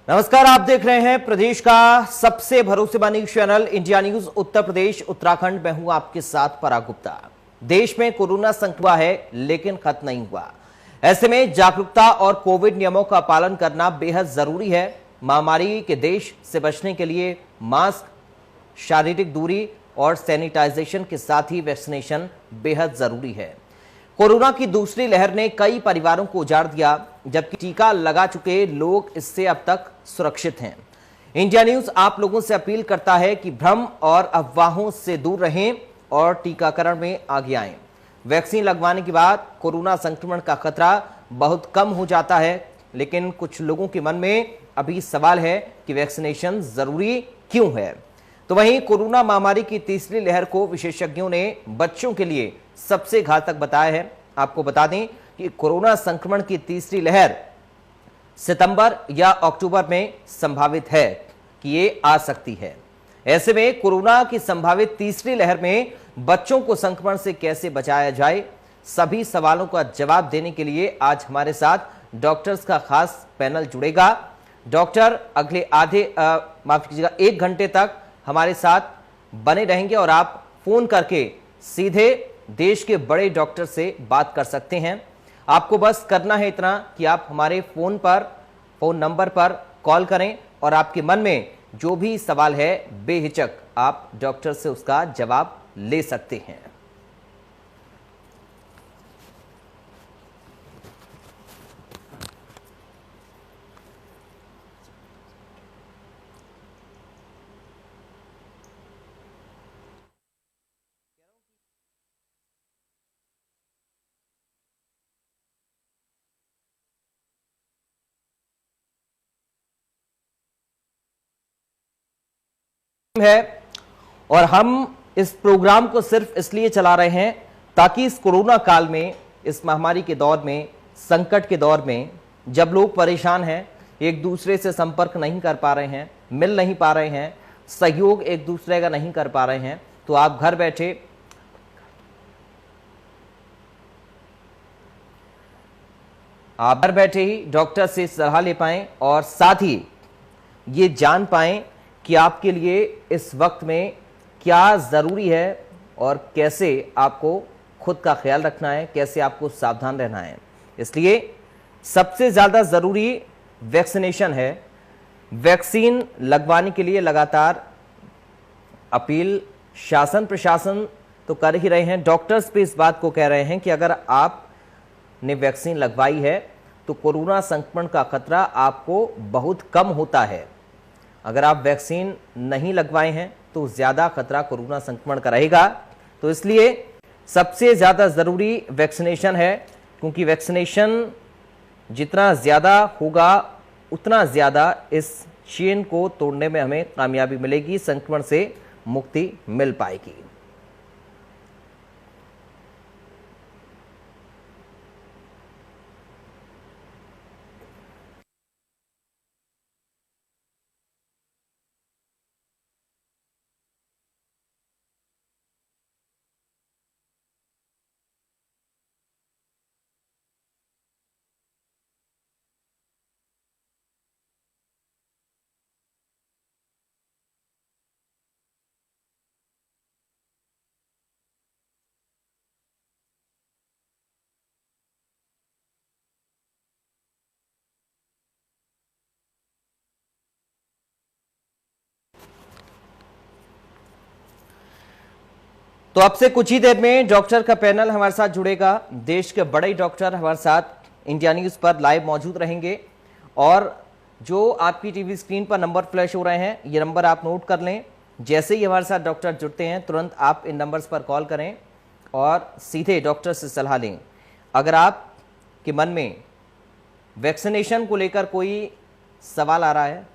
नमस्कार, आप देख रहे हैं प्रदेश का सबसे भरोसेमंद news channel India news Uttar Pradesh Uttarakhand. मैं हूं आपके साथ पराग गुप्ता। देश में कोरोना संक्रमण है लेकिन खत्म नहीं हुआ। ऐसे में जागरूकता और कोविड नियमों का पालन करना बेहद जरूरी है। महामारी के देश से बचने के लिए मास्क, शारीरिक दूरी और सैनिटाइजेशन के साथ ही वैक्सीनेशन बेहद जरूरी है। कोरोना की दूसरी लहर ने कई परिवारों को उजाड़ दिया, जबकि टीका लगा चुके लोग इससे अब तक सुरक्षित हैं। इंडिया न्यूज आप लोगों से अपील करता है कि भ्रम और अफवाहों से दूर रहें और टीकाकरण में आगे आएं। वैक्सीन लगवाने के बाद कोरोना संक्रमण का खतरा बहुत कम हो जाता है, लेकिन कुछ लोगों के मन में अभी सवाल है कि वैक्सीनेशन जरूरी क्यों है। तो वहीं कोरोना महामारी की तीसरी लहर को विशेषज्ञों ने बच्चों के लिए सबसे घातक बताया है। आपको बता दें कि कोरोना संक्रमण की तीसरी लहर सितंबर या अक्टूबर में संभावित है कि ये आ सकती है। ऐसे में कोरोना की संभावित तीसरी लहर में बच्चों को संक्रमण से कैसे बचाया जाए, सभी सवालों का जवाब देने के लिए आज हमारे साथ डॉक्टर्स का खास पैनल जुड़ेगा। डॉक्टर अगले माफ कीजिएगा 1 घंटे तक हमारे साथ बने रहेंगे और आप फोन करके सीधे देश के बड़े डॉक्टर से बात कर सकते हैं। आपको बस करना है इतना कि आप हमारे फोन नंबर पर कॉल करें और आपके मन में जो भी सवाल है बेहिचक आप डॉक्टर से उसका जवाब ले सकते हैं। है और हम इस प्रोग्राम को सिर्फ इसलिए चला रहे हैं ताकि इस कोरोना काल में, इस महामारी के दौर में, संकट के दौर में, जब लोग परेशान हैं, एक दूसरे से संपर्क नहीं कर पा रहे हैं, मिल नहीं पा रहे हैं, सहयोग एक दूसरे का नहीं कर पा रहे हैं, तो आप घर बैठे ही डॉक्टर से सलाह ले पाएं और साथ ही ये जान पाएं कि आपके लिए इस वक्त में क्या जरूरी है और कैसे आपको खुद का ख्याल रखना है, कैसे आपको सावधान रहना है। इसलिए सबसे ज्यादा जरूरी वैक्सीनेशन है। वैक्सीन लगवाने के लिए लगातार अपील शासन प्रशासन तो कर ही रहे हैं। डॉक्टर्स भी इस बात को कह रहे हैं कि अगर आपने वैक्सीन लगवाई है तो कोरोना संक्रमण का खतरा आपको बहुत कम होता है। अगर आप वैक्सीन नहीं लगवाए हैं तो ज्यादा खतरा कोरोना संक्रमण का रहेगा। तो इसलिए सबसे ज्यादा जरूरी वैक्सीनेशन है, क्योंकि वैक्सीनेशन जितना ज्यादा होगा उतना ज्यादा इस चेन को तोड़ने में हमें कामयाबी मिलेगी, संक्रमण से मुक्ति मिल पाएगी। तो अब से कुछ ही देर में डॉक्टर का पैनल हमारे साथ जुड़ेगा। देश के बड़े डॉक्टर हमारे साथ इंडिया न्यूज पर लाइव मौजूद रहेंगे और जो आपकी टीवी स्क्रीन पर नंबर फ्लैश हो रहे हैं, ये नंबर आप नोट कर लें। जैसे ही हमारे साथ डॉक्टर जुड़ते हैं तुरंत आप इन नंबर्स पर कॉल करें और सीधे डॉक्टर से सलाह लें। अगर आप के मन में वैक्सीनेशन को लेकर कोई सवाल आ रहा है,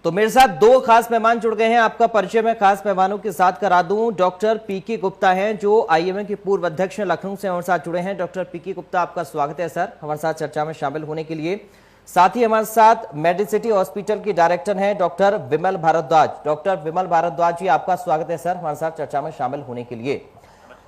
तो मेरे साथ दो खास मेहमान जुड़ गए हैं। आपका परिचय मैं खास मेहमानों के साथ करा दूं। डॉक्टर पीके गुप्ता हैं जो आईएमए के पूर्व अध्यक्ष हैं, लखनऊ से हमारे साथ जुड़े हैं। डॉक्टर पीके गुप्ता, आपका स्वागत है सर हमारे साथ चर्चा में शामिल होने के लिए। साथ ही हमारे साथ मेडिसिटी हॉस्पिटल के डायरेक्टर हैं डॉक्टर विमल भारद्वाज। डॉक्टर विमल भारद्वाज जी, आपका स्वागत है सर हमारे साथ चर्चा में शामिल होने के लिए।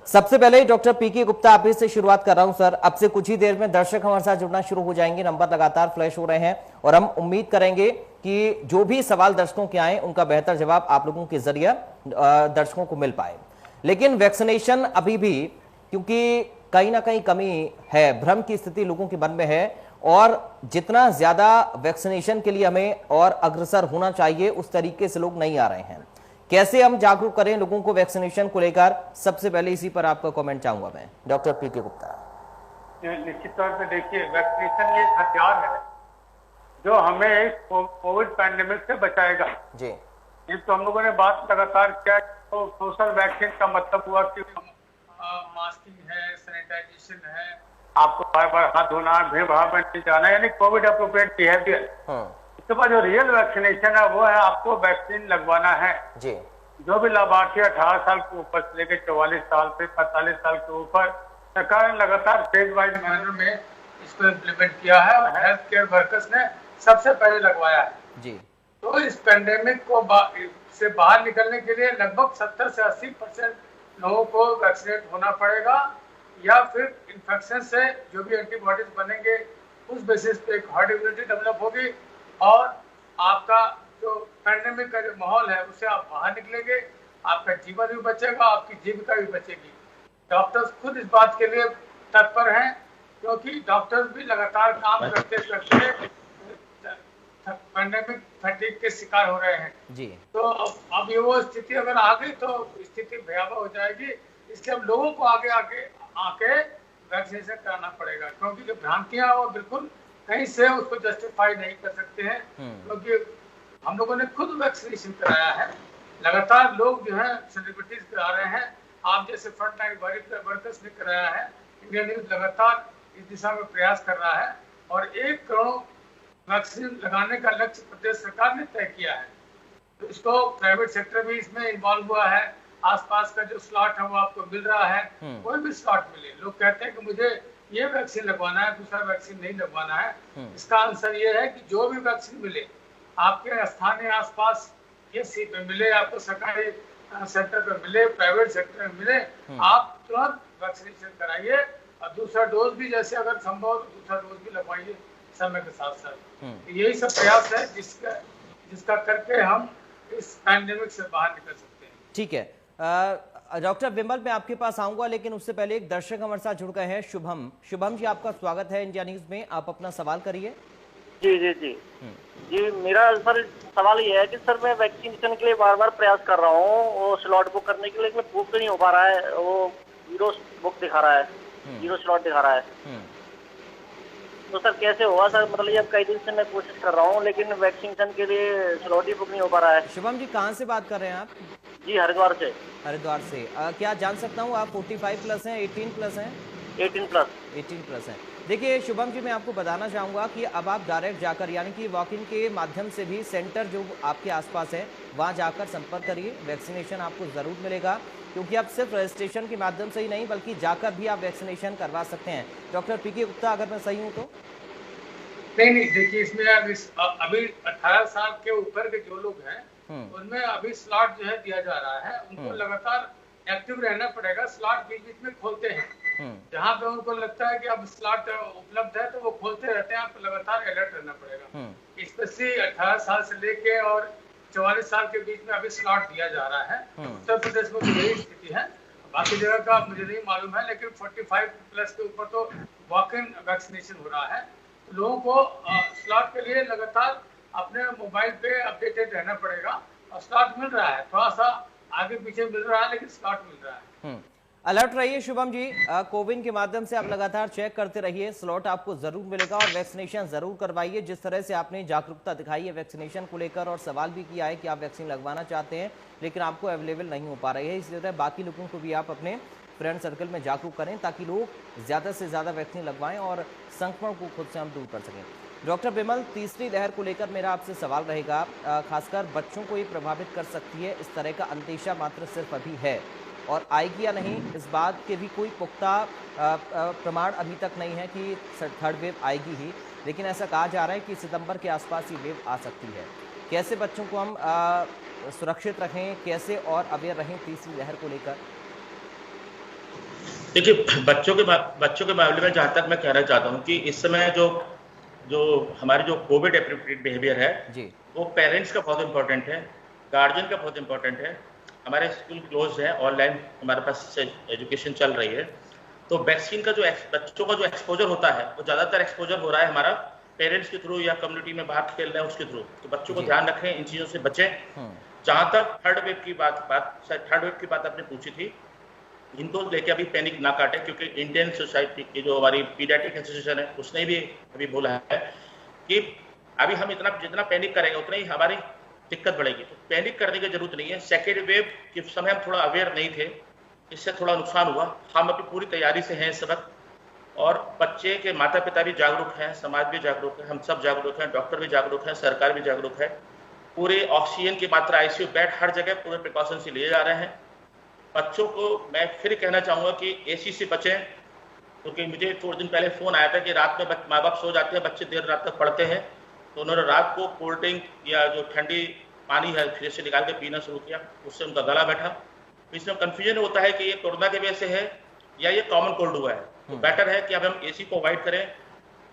सबसे पहले डॉक्टर पीके गुप्ता, आप ही से शुरुआत कर रहा हूं सर। अब से कुछ ही देर में दर्शक हमारे साथ जुड़ना शुरू हो जाएंगे, नंबर लगातार फ्लैश हो रहे हैं और हम उम्मीद करेंगे कि जो भी सवाल दर्शकों के आए उनका बेहतर जवाब आप लोगों के जरिए दर्शकों को मिल पाए। लेकिन वैक्सीनेशन अभी भी, क्योंकि कहीं ना कहीं कमी है, भ्रम की स्थिति लोगों के मन में है और जितना ज्यादा वैक्सीनेशन के लिए हमें और अग्रसर होना चाहिए उस तरीके से लोग नहीं आ रहे हैं। कैसे हम जागरूक करें लोगों को वैक्सीनेशन को लेकर? सबसे पहले इसी पर आपका कमेंट चाहूंगा मैं, डॉक्टर पीके गुप्ता। निश्चित तौर पे देखिए, वैक्सीनेशन ये हथियार है जो हमें इस कोविड पैंडेमिक से बचाएगा जी। ये तो हम लोगों ने बात लगातार किया। तो सोशल वैक्सीन का मतलब हुआ कि मास्किंग है, सैनिटाइजेशन है, आपको बार बार हाथ धोना, भीड़ भाड़ में नहीं जाना, यानी कोविड अप्रोप्रिएट बिहेवियर। इसके बाद जो रियल वैक्सीनेशन है वो है आपको वैक्सीन लगवाना है जी। जो भी लाभार्थी 18 साल के ऊपर से लेकर 44 साल से 45 साल के ऊपर, सरकार ने लगातार फेज वाइज मैनर में इसको इम्प्लीमेंट किया है और हेल्थ केयर वर्कर्स ने सबसे पहले लगवाया है जी। तो इस पेंडेमिक को से बाहर निकलने के लिए लगभग 70 से 80% लोगों को वैक्सीनेट होना पड़ेगा, या फिर इन्फेक्शन से जो भी एंटीबॉडीज बनेंगे उस बेसिस पे एक हर्ड इम्यूनिटी डेवलप होगी और आपका जो पैंडेमिक का जो माहौल है उससे आप बाहर निकलेंगे, आपका जीवन भी बचेगा, आपकी जीविका भी बचेगी। डॉक्टर्स खुद इस बात के लिए तत्पर हैं क्योंकि डॉक्टर्स भी लगातार काम करते करते पैंडेमिक फैटिग के शिकार हो रहे हैं जी। तो अब ये वो स्थिति अगर आ गई तो स्थिति भयावह हो जाएगी। इसलिए हम लोगों को आगे आके वैक्सीनेशन कराना पड़ेगा, क्योंकि जो भ्रांतियां वो बिल्कुल कहीं से उसको जस्टिफाई नहीं कर सकते हैं, क्योंकि हम लोगों ने खुद वैक्सीनेशन कराया है। लगातार लोग जो है सेलिब्रिटीज करा रहे हैं, आप जैसे फ्रंट लाइन वर्कर्स ने कराया है। इंडिया न्यूज लगातार इस दिशा में प्रयास कर रहा है और 1 करोड़ वैक्सीन लगाने का लक्ष्य प्रदेश सरकार ने तय किया है। तो इसको प्राइवेट सेक्टर भी इसमें इन्वॉल्व हुआ है। आसपास का जो स्लॉट है वो आपको मिल रहा है, कोई भी स्लॉट मिले। लोग कहते हैं कि मुझे ये वैक्सीन लगवाना है, दूसरा वैक्सीन नहीं लगवाना है। इसका आंसर ये है कि जो भी वैक्सीन मिले आपके स्थानीय आसपास ये सीट में मिले, आपको सरकारी सेक्टर पे मिले, प्राइवेट सेक्टर में मिले, आप तुरंत वैक्सीनेशन कराइए और दूसरा डोज भी जैसे अगर संभव दूसरा डोज भी लगवाइए समय के साथ साथ। यही सब प्रयास है जिसका करके हम इस पैंडेमिक से बाहर निकल सकते हैं। ठीक है डॉक्टर विमल, मैं आपके पास आऊंगा, लेकिन उससे पहले एक दर्शक हमारे साथ जुड़ गए हैं, शुभम। शुभम जी, आपका स्वागत है इंडिया न्यूज में, आप अपना सवाल करिए। जी जी जी जी, मेरा सर सवाल ये है कि सर मैं वैक्सीनेशन के लिए बार बार प्रयास कर रहा हूँ, वो स्लॉट बुक करने के लिए, लेकिन बुक नहीं हो पा रहा है, वो 0 बुक दिखा रहा है, 0 स्लॉट दिखा रहा है। तो सर कैसे होगा सर? मतलब ये अब कई दिन से मैं कोशिश कर रहा हूँ लेकिन वैक्सीनेशन के लिए स्लॉट ही बुक नहीं हो पा रहा है। शुभम जी, कहाँ से बात कर रहे हैं आप? जी, हरिद्वार से। हरिद्वार से क्या जान सकता हूँ आप 45 प्लस हैं, 18 प्लस हैं? 18 प्लस है। देखिए शुभम जी, मैं आपको बताना चाहूंगा कि अब आप डायरेक्ट जाकर, यानी कि वॉक इन के माध्यम से भी सेंटर जो आपके आसपास है वहां जाकर संपर्क करिए। वैक्सीनेशन आपको जरूर मिलेगा, क्योंकि आप सिर्फ रजिस्ट्रेशन के माध्यम से ही नहीं बल्कि जाकर भी आप वैक्सीनेशन करवा सकते हैं। डॉक्टर पीके गुप्ता, अगर मैं सही हूँ तो? नहीं, देखिए इसमें अभी 18 साल के ऊपर के जो लोग हैं उनमें अभी स्लॉट जो है दिया जा रहा है। उनको लगातार एक्टिव रहना पड़ेगा। स्लॉट बीच बीच में खोलते हैं, जहाँ पे उनको लगता है कि अब स्लॉट उपलब्ध है तो वो खोलते रहते हैं। आपको लगातार अलर्ट रहना पड़ेगा। स्पेशली 18 साल से लेके और 44 साल के बीच में अभी स्लॉट दिया जा रहा है। उत्तर प्रदेश में तो यही स्थिति है, बाकी जगह का मुझे नहीं मालूम है, लेकिन 45 प्लस के ऊपर तो वॉक इन वैक्सीनेशन हो रहा है। तो लोगों को स्लॉट के लिए लगातार अपने मोबाइल पे अपडेटेड रहना पड़ेगा और स्लॉट मिल रहा है, थोड़ा सा आगे पीछे मिल रहा है लेकिन स्लॉट मिल रहा है। अलर्ट रहिए शुभम जी, कोविन के माध्यम से आप लगातार चेक करते रहिए, स्लॉट आपको जरूर मिलेगा और वैक्सीनेशन जरूर करवाइए। जिस तरह से आपने जागरूकता दिखाई है वैक्सीनेशन को लेकर और सवाल भी किया है कि आप वैक्सीन लगवाना चाहते हैं लेकिन आपको अवेलेबल नहीं हो पा रही है, इसी तरह बाकी लोगों को भी आप अपने फ्रेंड सर्कल में जागरूक करें ताकि लोग ज्यादा से ज्यादा वैक्सीन लगवाएं और संक्रमण को खुद से हम दूर कर सकें। डॉक्टर विमल, तीसरी लहर को लेकर मेरा आपसे सवाल रहेगा, खासकर बच्चों को ये प्रभावित कर सकती है, इस तरह का अंदेशा मात्र सिर्फ अभी है, और आएगी या नहीं इस बात के भी कोई पुख्ता प्रमाण अभी तक नहीं है कि थर्ड वेव आएगी ही, लेकिन ऐसा कहा जा रहा है कि सितंबर के आसपास ये वेव आ सकती है। कैसे बच्चों को हम सुरक्षित रखें, कैसे और अवेयर रहें तीसरी लहर को लेकर? देखिए, बच्चों के मामले में जहाँ तक मैं कहना चाहता हूँ कि इस समय जो जो हमारी जो कोविड एप्रोप्रिएट बिहेवियर है जी, वो पेरेंट्स का बहुत इंपॉर्टेंट है, गार्जियन का बहुत इंपॉर्टेंट है। हमारे स्कूल क्लोज है, ऑनलाइन हमारे पास एजुकेशन चल रही है, तो वैक्सीन का जो बच्चों का जो एक्सपोजर होता है वो ज़्यादातर एक्सपोजर हो रहा है हमारा पेरेंट्स के थ्रू या कम्युनिटी में बाहर खेल रहे हैं उसके थ्रू। तो बच्चों को ध्यान रखें, इन चीज़ों से बचें। जहाँ तक थर्ड वेव की बात आपने पूछी थी, इनको लेके अभी पैनिक ना काटे, क्योंकि इंडियन सोसाइटी की जो हमारी पीडियाट्रिक एसोसिएशन है उसने भी अभी बोला है कि अभी हम जितना पैनिक करेंगे उतना ही हमारी दिक्कत बढ़ेगी। तो पैनिक करने की जरूरत नहीं है। सेकेंड वेव के समय हम थोड़ा अवेयर नहीं थे, इससे थोड़ा नुकसान हुआ। हम अपनी पूरी तैयारी से हैं इस वक्त, और बच्चे के माता पिता भी जागरूक हैं, समाज भी जागरूक है, हम सब जागरूक हैं, डॉक्टर भी जागरूक हैं, सरकार भी जागरूक है। पूरे ऑक्सीजन की मात्रा, आईसीयू बेड हर जगह पूरे प्रिकॉशन से लिए जा रहे हैं। बच्चों को मैं फिर कहना चाहूँगा कि एसी से बचें, क्योंकि मुझे थोड़े दिन पहले फ़ोन आया था कि रात में माँ बाप सो जाते हैं, बच्चे देर रात तक पढ़ते हैं, तो उन्होंने रात को कोल्ड ड्रिंक या जो ठंडी पानी है फ्रिज से निकाल के पीना शुरू किया, उससे उनका गला बैठा। इसमें कन्फ्यूजन होता है कि ये कोरोना की वजह से है या ये कॉमन कोल्ड हुआ है। तो बेटर है कि अब हम एसी को अवॉइड करें,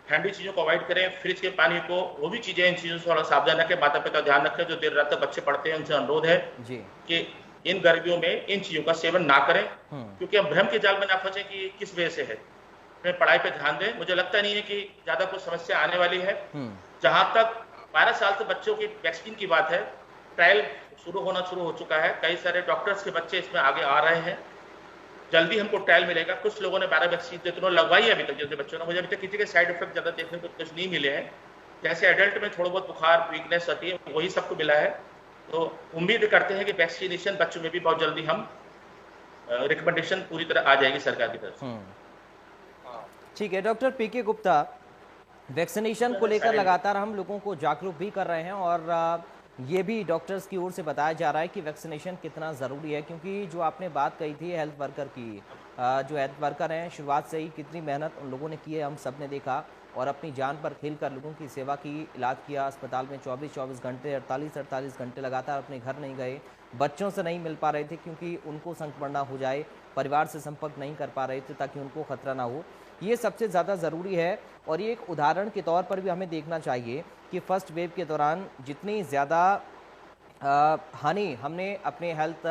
ठंडी चीज़ों को अवॉइड करें, फ्रिज के पानी को, वो भी चीज़ें, इन चीज़ों से थोड़ा सावधान रखें। माता पिता ध्यान रखें, जो देर रात तक बच्चे पढ़ते हैं उनसे अनुरोध है कि इन गर्मियों में इन चीजों का सेवन ना करें, क्योंकि हम भ्रम के जाल में ना फंसे कि ये किस वजह से है। अपने पढ़ाई पे ध्यान दें। मुझे लगता नहीं है कि ज्यादा कुछ समस्या आने वाली है। जहां तक 12 साल से बच्चों की वैक्सीन की बात है, ट्रायल शुरू हो चुका है। कई सारे डॉक्टर्स के बच्चे इसमें आगे आ रहे हैं, जल्दी हमको ट्रायल मिलेगा। कुछ लोगों ने 12 वैक्सीन तो लगवाई है अभी तक, जैसे बच्चों ने। मुझे अभी तक किसी के साइड इफेक्ट ज्यादा देखने को कुछ नहीं मिले हैं। जैसे एडल्ट में थोड़ा बहुत बुखार, वीकनेस आती है, वही सबको मिला है। तो उम्मीद करते हैं कि वैक्सीनेशन बच्चों में भी बहुत जल्दी हम रिकमेंडेशन पूरी तरह आ जाएगी सरकार की तरफ से। ठीक है डॉक्टर पीके गुप्ता, वैक्सीनेशन को लेकर लगातार हम लोगों को जागरूक भी कर रहे हैं, और ये भी डॉक्टर्स की ओर से बताया जा रहा है कि वैक्सीनेशन कितना ज़रूरी है, क्योंकि जो आपने बात कही थी हेल्थ वर्कर की, जो हेल्थ वर्कर हैं शुरुआत से ही कितनी मेहनत उन लोगों ने की है, हम सब ने देखा, और अपनी जान पर खेलकर लोगों की सेवा की, इलाज किया अस्पताल में 24-24 घंटे, 48-48 घंटे लगातार अपने घर नहीं गए, बच्चों से नहीं मिल पा रहे थे क्योंकि उनको संक्रमण ना हो जाए, परिवार से संपर्क नहीं कर पा रहे थे ताकि उनको खतरा ना हो। ये सबसे ज़्यादा ज़रूरी है, और ये एक उदाहरण के तौर पर भी हमें देखना चाहिए कि फर्स्ट वेव के दौरान जितनी ज़्यादा हानि हमने अपने हेल्थ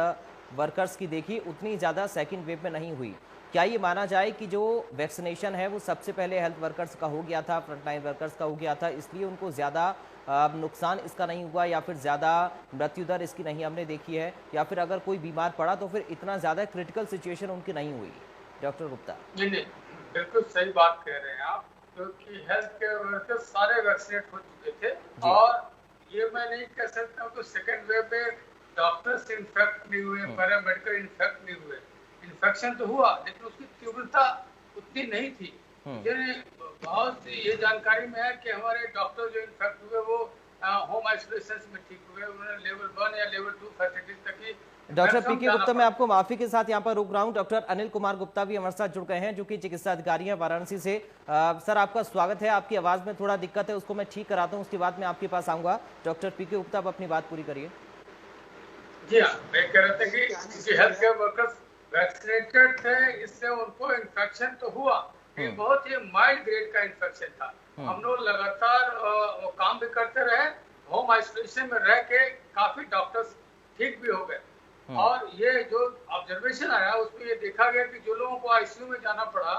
वर्कर्स की देखी, उतनी ज़्यादा सेकेंड वेव में नहीं हुई। क्या ये माना जाए कि जो वैक्सीनेशन है वो सबसे पहले हेल्थ वर्कर्स का हो गया था, फ्रंटलाइन वर्कर्स का हो गया था, इसलिए उनको ज़्यादा नुकसान इसका नहीं हुआ, या फिर ज़्यादा मृत्यु दर इसकी नहीं हमने देखी है, या फिर अगर कोई बीमार पड़ा तो फिर इतना ज़्यादा क्रिटिकल सिचुएशन उनकी नहीं हुई? डॉक्टर गुप्ता। नहीं, बिल्कुल सही बात कह रहे हैं आप, क्योंकि हेल्थ केयर वर्कर्स सारे वैक्सीनेट हो चुके थे, और ये मैं नहीं कह सकता हूँ कि सेकेंड वेव में डॉक्टर्स इन्फेक्ट नहीं हुए, पैरामेडिकल इन्फेक्ट नहीं हुए। इन्फेक्शन तो हुआ, लेकिन उसकी तीव्रता उतनी नहीं थी। बहुत ये जानकारी में है कि हमारे डॉक्टर जो इन्फेक्ट हुए वो होम आइसोलेशन में ठीक हुए, उन्होंने लेवल 1 या लेवल 2 फैसिलिटीज तक ही। डॉक्टर पीके गुप्ता, मैं आपको माफी के साथ यहाँ पर रुक रहा हूँ। डॉक्टर अनिल कुमार गुप्ता भी हमारे साथ जुड़ गए हैं, जो कि चिकित्सा अधिकारी हैं वाराणसी से। सर आपका स्वागत है। आपकी आवाज में थोड़ा दिक्कत है, उसको मैं ठीक कराता हूँ, उसके बाद मैं आपके पास आऊंगा। डॉक्टर पीके गुप्ता, आप अपनी बात पूरी करिए। जी हाँ, मैं कह रहा था कि हेल्थ केयर वर्कर्स वैक्सीनेटेड थे, इससे उनको इन्फेक्शन तो हुआ, ये बहुत ही माइल्ड ग्रेड का इन्फेक्शन था। हम लोग लगातार काम भी करते रहे, होम आइसोलेशन में रह के काफी डॉक्टर्स ठीक भी हो गए। और ये जो ऑब्जर्वेशन आया उसमें ये देखा गया कि जो लोगों को आईसीयू में जाना पड़ा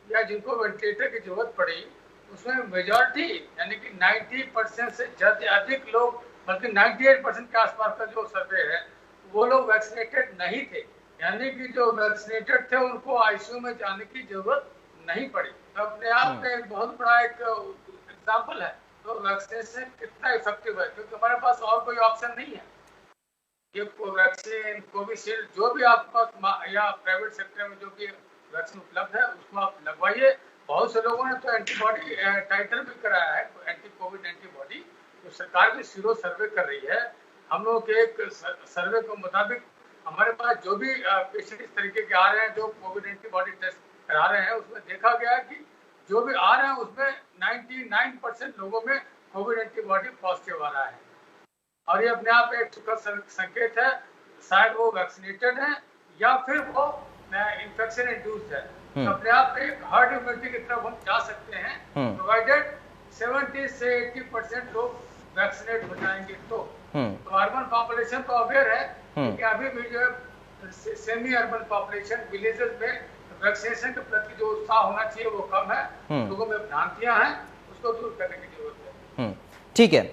या जिनको वेंटिलेटर की जरूरत पड़ी, उसमें मेजॉरिटी यानी कि 90% से अधिक लोग, बल्कि 98% के आसपास का जो सर्वे है, वो लोग वैक्सीनेटेड नहीं थे। यानी कि जो वैक्सीनेटेड थे उनको आईसीयू में जाने की जरूरत नहीं पड़ी। तो अपने आप में एक बहुत बड़ा एक एग्जाम्पल है तो वैक्सीनेशन कितना इफेक्टिव है, क्योंकि हमारे पास और कोई ऑप्शन नहीं है। ये वैक्सीन, कोविशील्ड, जो भी आपके पास या प्राइवेट सेक्टर में जो भी वैक्सीन उपलब्ध है उसको आप लगवाइए, बहुत से लोगों ने तो एंटीबॉडी टाइटर भी कराया है, एंटी कोविड एंटीबॉडी। तो सरकार भी सीरो सर्वे कर रही है। हम लोग के एक सर्वे के मुताबिक हमारे पास जो भी पेशेंट इस तरीके के आ रहे हैं जो कोविड एंटीबॉडी टेस्ट करा रहे हैं, उसमें देखा गया है कि जो भी आ रहे हैं उसमें 99% लोगों में कोविड एंटीबॉडी पॉजिटिव आ रहा है। और ये अपने आप एक सुखद संकेत है, शायद वो वैक्सीनेटेड है या फिर वो इन्फेक्शन इंड्यूस्ड है। तो अपने आप एक हर्ड इम्यूनिटी की तरफ हम जा सकते हैं, प्रोवाइडेड 70 से 80% लोग वैक्सीनेट हो जाएंगे। तो अर्बन पॉपुलेशन तो अवेयर है कि अभी भी जो है सेमी अर्बन पॉपुलेशन विलेजेस में वैक्सीनेशन के प्रति जो उत्साह होना चाहिए वो कम है। लोगों में भ्रांतियां हैं, उसको दूर करने की जरूरत है। ठीक है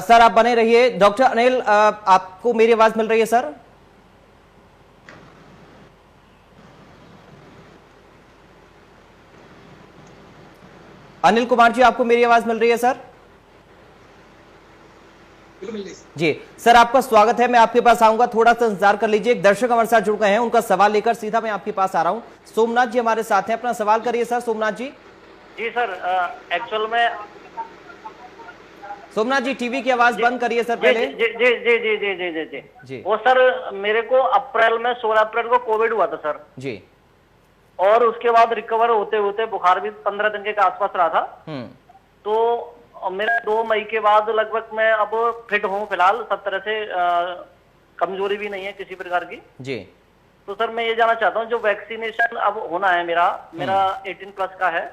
सर, आप बने रहिए। डॉक्टर अनिल, आपको मेरी आवाज मिल रही है सर? अनिल कुमार जी, आपको मेरी आवाज मिल रही है सर? जी सर, आपका स्वागत है। मैं आपके पास आऊंगा, थोड़ा सा इंतजार कर लीजिए। एक दर्शक हमारे साथ जुड़ गए हैं, उनका सवाल लेकर सीधा मैं आपके पास आ रहा हूं। सोमनाथ जी हमारे साथ हैं, अपना सवाल करिए सर। सोमनाथ जी। जी सर, एक्चुअल में सोमनाथ जी टीवी की आवाज बंद करिए सर पहले। जी जी जी जी जी जी जी जी। वो सर मेरे को अप्रैल में 16 अप्रैल को कोविड हुआ था सर जी, और उसके बाद रिकवर होते होते बुखार भी 15 दिन के आसपास रहा था। तो मेरा 2 मई के बाद लगभग मैं अब फिट हूँ फिलहाल, सब तरह से कमजोरी भी नहीं है किसी प्रकार की जी। तो सर मैं ये जानना चाहता हूँ, जो वैक्सीनेशन अब होना है मेरा 18+ का है,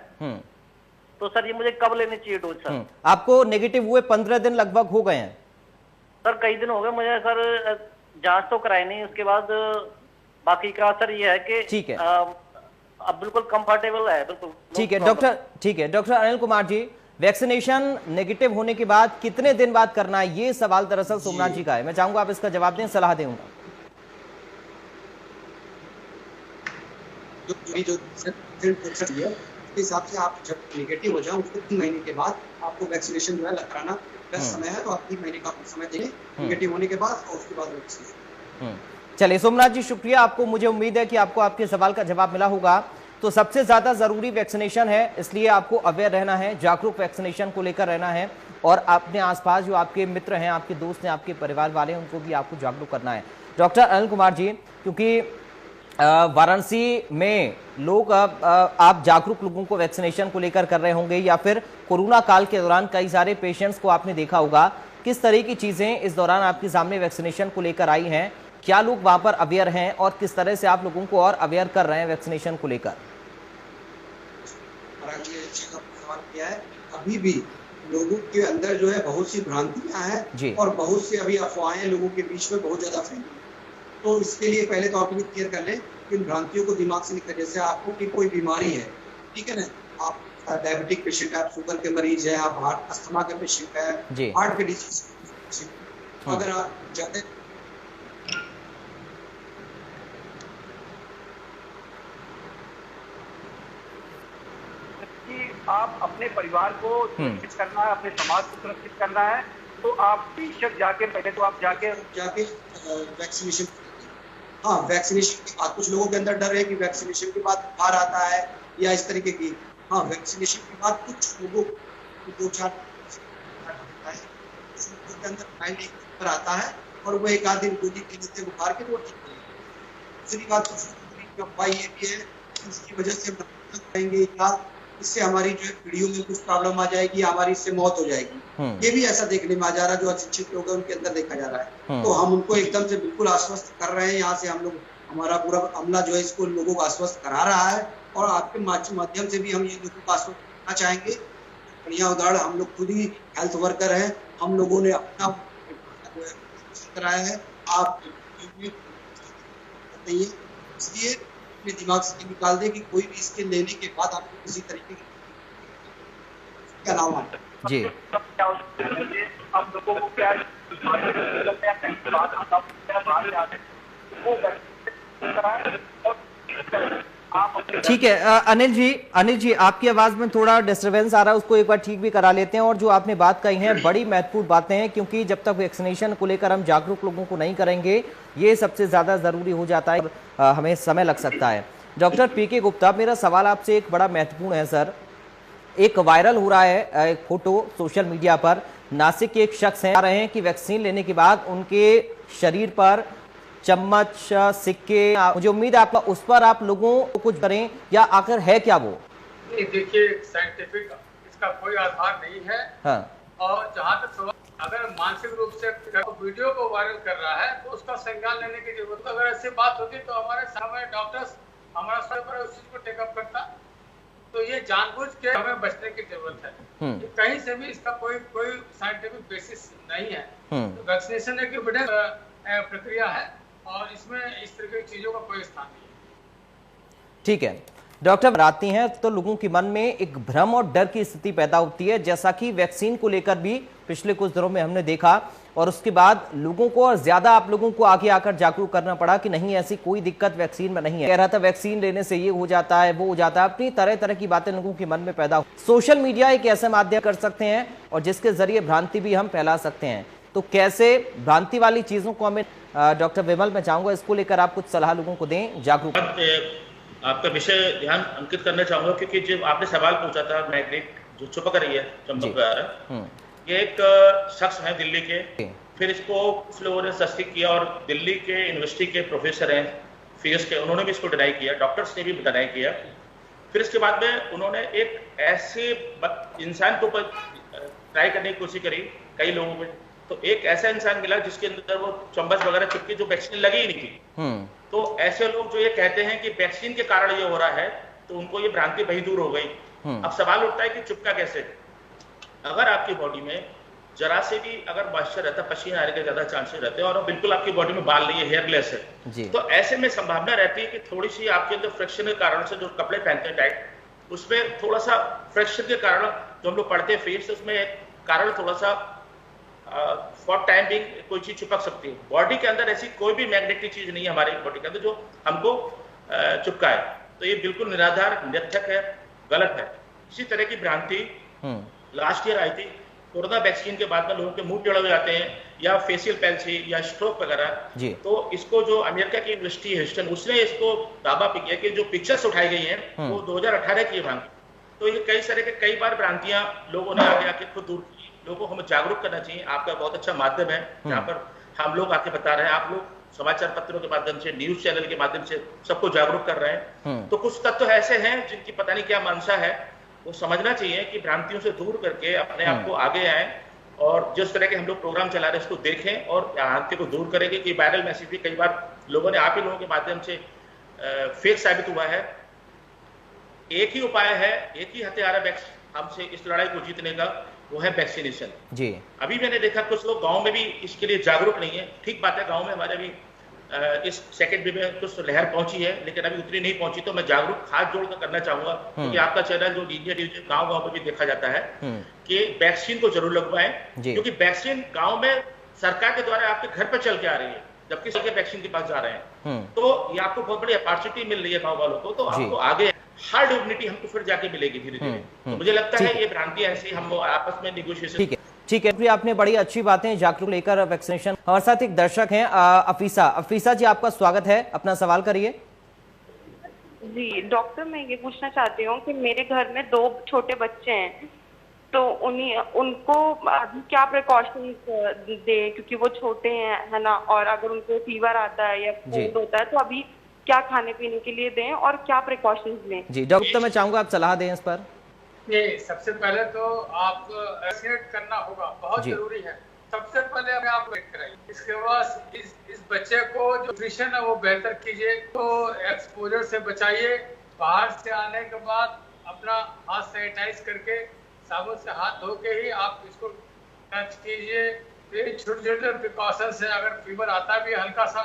तो सर ये मुझे कब लेनी चाहिए डोज सर? आपको नेगेटिव हुए 15 दिन लगभग हो गए हैं सर? कई दिन हो गए मुझे सर, जांच तो कराई नहीं। उसके बाद बाकी का सर ये है कि ठीक है, अब बिल्कुल कंफर्टेबल है बिल्कुल। ठीक है डॉक्टर, ठीक है doctor Anil Kumar ji, vaccination negative होने के बाद कितने दिन बाद करना है, ये सवाल दरअसल सोमनाथ जी का है। मैं चाहूंगा आप इसका जवाब दें, सलाह दूंगा। उसके हिसाब से आप जब नेगेटिव हो जाओ उसके 3 महीने के बाद आपको वैक्सीनेशन जो है कराना बेस्ट समय है। तो आप 3 महीने का समय देंगे नेगेटिव होने के बाद, और उसके बाद वैक्सीनेशन। चलिए सोमनाथ जी, शुक्रिया आपको। मुझे उम्मीद है कि आपको आपके सवाल का जवाब मिला होगा। तो सबसे ज्यादा जरूरी वैक्सीनेशन है, इसलिए आपको अवेयर रहना है, जागरूक वैक्सीनेशन को लेकर रहना है, और अपने आसपास जो आपके मित्र हैं, आपके दोस्त हैं, आपके परिवार वाले हैं, उनको भी आपको जागरूक करना है। डॉक्टर अनिल कुमार जी, क्योंकि वाराणसी में लोग आप जागरूक लोगों को वैक्सीनेशन को लेकर कर रहे होंगे, या फिर कोरोना काल के दौरान कई सारे पेशेंट्स को आपने देखा होगा, किस तरह की चीजें इस दौरान आपके सामने वैक्सीनेशन को लेकर आई हैं, क्या लोग वहां पर अवेयर हैं, और किस तरह से आप लोगों को और अवेयर कर रहे हैं वैक्सीनेशन को लेकर? सवाल किया है, अभी भी लोगों के अंदर जो है बहुत सी भ्रांतियां हैं और बहुत सी अभी अफवाहें लोगों के बीच में बहुत ज्यादा फैली। तो इसके लिए पहले तो आप ये क्लियर कर लें कि इन भ्रांतियों को दिमाग से निकाल। जैसे आपको की कोई बीमारी है, ठीक है ना, आप डायबिटिक पेशेंट है, आप शुगर के मरीज है, आप हार्ट अस्थमा के पेशेंट है, हार्ट के डिजीज, अगर आप ज्यादा आप अपने परिवार को सुरक्षित करना है, अपने समाज को सुरक्षित करना है, तो आप बेशक जाके पहले तो आप जाके वैक्सीनेशन। हाँ, वैक्सीनेशन के बाद कुछ लोगों के अंदर डर है कि वैक्सीनेशन के बाद बुखार आता है या इस तरीके की। हाँ, वैक्सीनेशन के बाद कुछ लोगों को 2-4 के अंदर आता है और वो 1 आध दिन गोली ले लेते हैं बुखार के, तो ठीक है। दूसरी बात अफवाह ये भी है कि इसकी वजह से हम करेंगे या इससे हमारी जो है पीढ़ियों में कुछ प्रॉब्लम आ जाएगी, हमारी इससे मौत हो जाएगी। ये भी ऐसा देखने में आ जा रहा है, जो अशिक्षित लोग हैं उनके अंदर देखा जा रहा है। तो हम उनको एकदम से बिल्कुल आश्वस्त कर रहे हैं। यहाँ से हम लोग, हमारा पूरा अमला जो है इसको लोगों को आश्वस्त करा रहा है, और आपके माध्यम से भी हम ये लोगों को आश्वस्त करना चाहेंगे। बढ़िया उदाहरण, हम लोग खुद ही हेल्थ वर्कर हैं, हम लोगों ने अपना कराया है। आप इसलिए अपने दिमाग से निकाल दे कि कोई भी इसके लेने के बाद आपको किसी तरीके का नाम आता है। जी, आप लोगों को क्या ठीक है। अनिल जी आपकी आवाज में थोड़ा डिस्टरबेंस आ रहा है, उसको एक बार ठीक भी करा लेते हैं। और जो आपने बात कही है बड़ी महत्वपूर्ण बातें हैं, क्योंकि जब तक वैक्सीनेशन को लेकर हम जागरूक लोगों को नहीं करेंगे, ये सबसे ज्यादा जरूरी हो जाता है, हमें समय लग सकता है। डॉक्टर पीके गुप्ता, मेरा सवाल आपसे एक बड़ा महत्वपूर्ण है सर। एक वायरल हो रहा है एक फोटो सोशल मीडिया पर, नासिक के एक शख्स हैं, आ रहे हैं कि वैक्सीन लेने के बाद उनके शरीर पर चम्मच, सिक्के, मुझे उम्मीद है आप उस पर आप लोगों को कुछ करें, या आखिर है क्या वो? देखिए, साइंटिफिक इसका कोई आधार नहीं है। हाँ। और जहाँ तक सवाल, अगर मानसिक रूप से वीडियो को वायरल कर रहा है तो उसका संज्ञान लेने की जरूरत है। अगर ऐसी बात होती तो हमारे सामने डॉक्टर्स हमारा सर पर उस चीज को टेकअप करता। तो ये जानबूझ के हमें बचने की जरूरत है। कहीं से भी इसका कोई साइंटिफिक बेसिस नहीं है। तो वैक्सीनेशन एक एविडेंस प्रक्रिया है और इसमें इस तरह की चीजों का कोई स्थान नहीं है। ठीक है डॉक्टर, आती हैं तो लोगों के मन में एक भ्रम और डर की स्थिति पैदा होती है, जैसा कि वैक्सीन को लेकर भी पिछले कुछ दिनों में हमने देखा, और उसके बाद लोगों को और ज्यादा आप लोगों को आगे आकर जागरूक करना पड़ा कि नहीं, ऐसी कोई दिक्कत वैक्सीन में नहीं है। कह रहा था वैक्सीन लेने से ये हो जाता है, वो हो जाता है, अपनी तरह तरह की बातें लोगों के मन में पैदा हो। सोशल मीडिया एक ऐसा माध्यम कर सकते हैं और जिसके जरिए भ्रांति भी हम फैला सकते हैं। तो कैसे भ्रांति वाली चीजों को हमें, डॉक्टर विमल, मैं चाहूंगा इसको लेकर आप कुछ सलाह लोगों को दें, जागरूक। आपका विषय ध्यान अंकित करना चाहूंगा, क्योंकि जब आपने सवाल पूछा था, मैग्नेट जो चिपक रही है चंपक वगैरह, ये एक शख्स है दिल्ली के, फिर इसको कुछ लोगों ने सस्ती किया और दिल्ली के यूनिवर्सिटी के प्रोफेसर हैं फिजिक्स के, उन्होंने भी इसको डिनाई किया, डॉक्टर्स ने भी डिनाई किया। फिर इसके बाद में उन्होंने एक ऐसे इंसान के ऊपर ट्राई करने की कोशिश करी कई लोगों में, तो एक ऐसा इंसान मिला जिसके अंदर वो चम्मच वगैरह चिपकी, जो वैक्सीन लगी ही नहीं थी। तो ऐसे लोग जो ये कहते हैं कि वैक्सीन के कारण ये हो रहा है, तो उनको ये भ्रांति वही दूर हो गई। अब सवाल उठता है कि चिपका कैसे? अगर आपकी बॉडी में जरा से भी अगर मॉइस्चर रहता है, पसीना आने के ज्यादा चांसेस रहते हैं, और बिल्कुल आपकी बॉडी में बाल नहीं है, हेयरलेस है, तो ऐसे में संभावना रहती है कि थोड़ी सी आपके अंदर फ्रिक्शन के कारण से, जो कपड़े पहनते हैं टाइट, उसमें थोड़ा सा फ्रिक्शन के कारण, जो हम लोग पढ़ते हैं फेस, उसमें कारण थोड़ा सा फॉर टाइम बिंग कोई चीज चिपक सकती है। बॉडी के अंदर ऐसी कोई भी मैग्नेटिक चीज नहीं है हमारी बॉडी के अंदर जो हमको चिपकाए, तो ये बिल्कुल निराधार, निरर्थक है, गलत है। इसी तरह की भ्रांति लास्ट ईयर आई थी, कोरोना वैक्सीन के बाद में लोगों के मुंह टेढ़े हो जाते हैं, या फेशियल पैल्सी या स्ट्रोक वगैरह। तो इसको जो अमेरिका की यूनिवर्सिटी ह्यूस्टन, उसने इसको दावा भी किया कि जो पिक्चर्स उठाई गई हैं वो 2018 की भ्रांति। तो ये कई तरह के कई बार भ्रांतियां लोगों ने आगे आके खुद दूर की। लोगों को हमें जागरूक करना चाहिए। आपका बहुत अच्छा माध्यम है जहाँ पर हम लोग आके बता रहे हैं, आप लोग समाचार पत्रों के माध्यम से, न्यूज चैनल के माध्यम से सबको जागरूक कर रहे हैं। तो कुछ तत्व ऐसे हैं जिनकी पता नहीं क्या मंशा है, वो समझना चाहिए कि भ्रांतियों से दूर करके अपने आप को आगे आए, और जिस तरह के हम लोग प्रोग्राम चला रहे हैं उसको देखें और भ्रांति को दूर करेंगे। कि वायरल मैसेज भी कई बार लोगों ने, आप ही लोगों के माध्यम से फेक साबित हुआ है। एक ही उपाय है, एक ही हथियार है हमसे इस लड़ाई को जीतने का, वो है वैक्सीनेशन जी। अभी मैंने देखा कुछ लोग गांव में भी इसके लिए जागरूक नहीं है। ठीक बात है, गांव में हमारे भी इस सेकंड वेव में कुछ लहर पहुंची है, लेकिन अभी उतनी नहीं पहुंची। तो मैं जागरूक हाथ जोड़कर करना चाहूंगा, क्योंकि आपका चैनल जो इंडिया न्यूज गांव में भी देखा जाता है कि वैक्सीन को जरूर लगवाएं, क्योंकि वैक्सीन गांव में सरकार के द्वारा आपके घर पर चल के आ रही है, जबकि सरकार वैक्सीन के पास जा रहे हैं। तो ये आपको बहुत बड़ी अपॉर्चुनिटी मिल रही है गाँव वालों को, तो आपको आगे हार्ड इम्यूनिटी हमको फिर जाके मिलेगी धीरे धीरे। तो मुझे लगता है ये भ्रांति ऐसी हम आपस में निगोशिएशन। ठीक है, आपने बड़ी अच्छी बातें जागरूक लेकर वैक्सीनेशन। हमारे साथ एक दर्शक हैं अफीसा जी, आपका स्वागत है, अपना सवाल करिए। जी डॉक्टर, मैं ये पूछना चाहती हूँ कि मेरे घर में 2 छोटे बच्चे हैं, तो उनको अभी क्या प्रिकॉशंस दे, क्योंकि वो छोटे हैं, है ना, और अगर उनको फीवर आता है या कोल्ड होता है तो अभी क्या खाने पीने के लिए दें और क्या प्रिकॉशंस लें? जी डॉक्टर, मैं चाहूंगा आप सलाह दें इस पर। ये सबसे पहले तो आपको वैक्सीनेट करना होगा, बहुत जरूरी है। सबसे पहले हमें आप वेट कराइए, इसके बाद इस बच्चे को जो न्यूट्रिशन है वो बेहतर कीजिए, तो एक्सपोजर से बचाइए। बाहर से आने के बाद अपना हाथ सैनिटाइज करके साबुन से हाथ धो के ही आप इसको टच कीजिए। फिर छोटे छोटे प्रिकॉशंस है, अगर फीवर आता भी हल्का सा,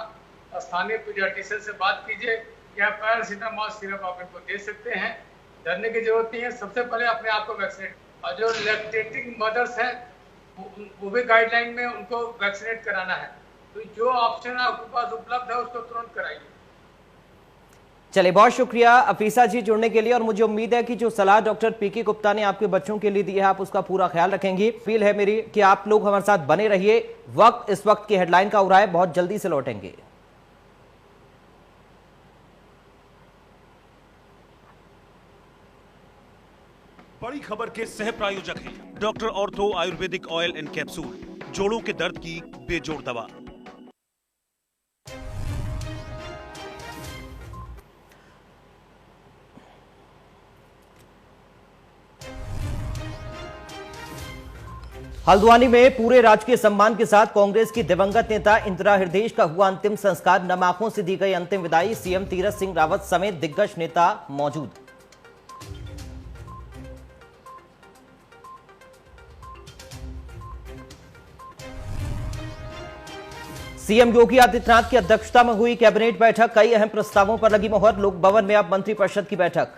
स्थानीय पीडियाट्रिशियन से बात कीजिए, या पैरासीटामोल सिरप आप इनको दे सकते हैं। डरने की जरूरत नहीं है, सबसे पहले अपने आप को वैक्सीनेट। और जो लैक्टेटिंग मदर्स हैं वो भी गाइडलाइन में उनको वैक्सीनेट कराना है। तो जो ऑप्शन आपके पास उपलब्ध है उसको तुरंत कराइए। चलिए, बहुत शुक्रिया अफीसा जी जुड़ने के लिए, और मुझे उम्मीद है कि जो सलाह डॉक्टर पीके गुप्ता ने आपके बच्चों के लिए दी है आप उसका पूरा ख्याल रखेंगी। अपील है मेरी कि आप लोग हमारे साथ बने रहिए। वक्त इस वक्त की हेडलाइन का हो रहा है, बहुत जल्दी से लौटेंगे। बड़ी खबर के सह प्रायोजक हैं doctor ortho Ayurvedic oil and capsule, जोड़ों के दर्द की बेजोड़ दवा। हल्द्वानी में पूरे राजकीय सम्मान के साथ कांग्रेस की दिवंगत नेता इंदिरा हृदयेश का हुआ अंतिम संस्कार। नम आंखों से दी गई अंतिम विदाई। सीएम तीरथ सिंह रावत समेत दिग्गज नेता मौजूद। सीएम योगी आदित्यनाथ की अध्यक्षता में हुई कैबिनेट बैठक। कई अहम प्रस्तावों पर लगी मोहर। लोक भवन में अब मंत्रिपरिषद की बैठक।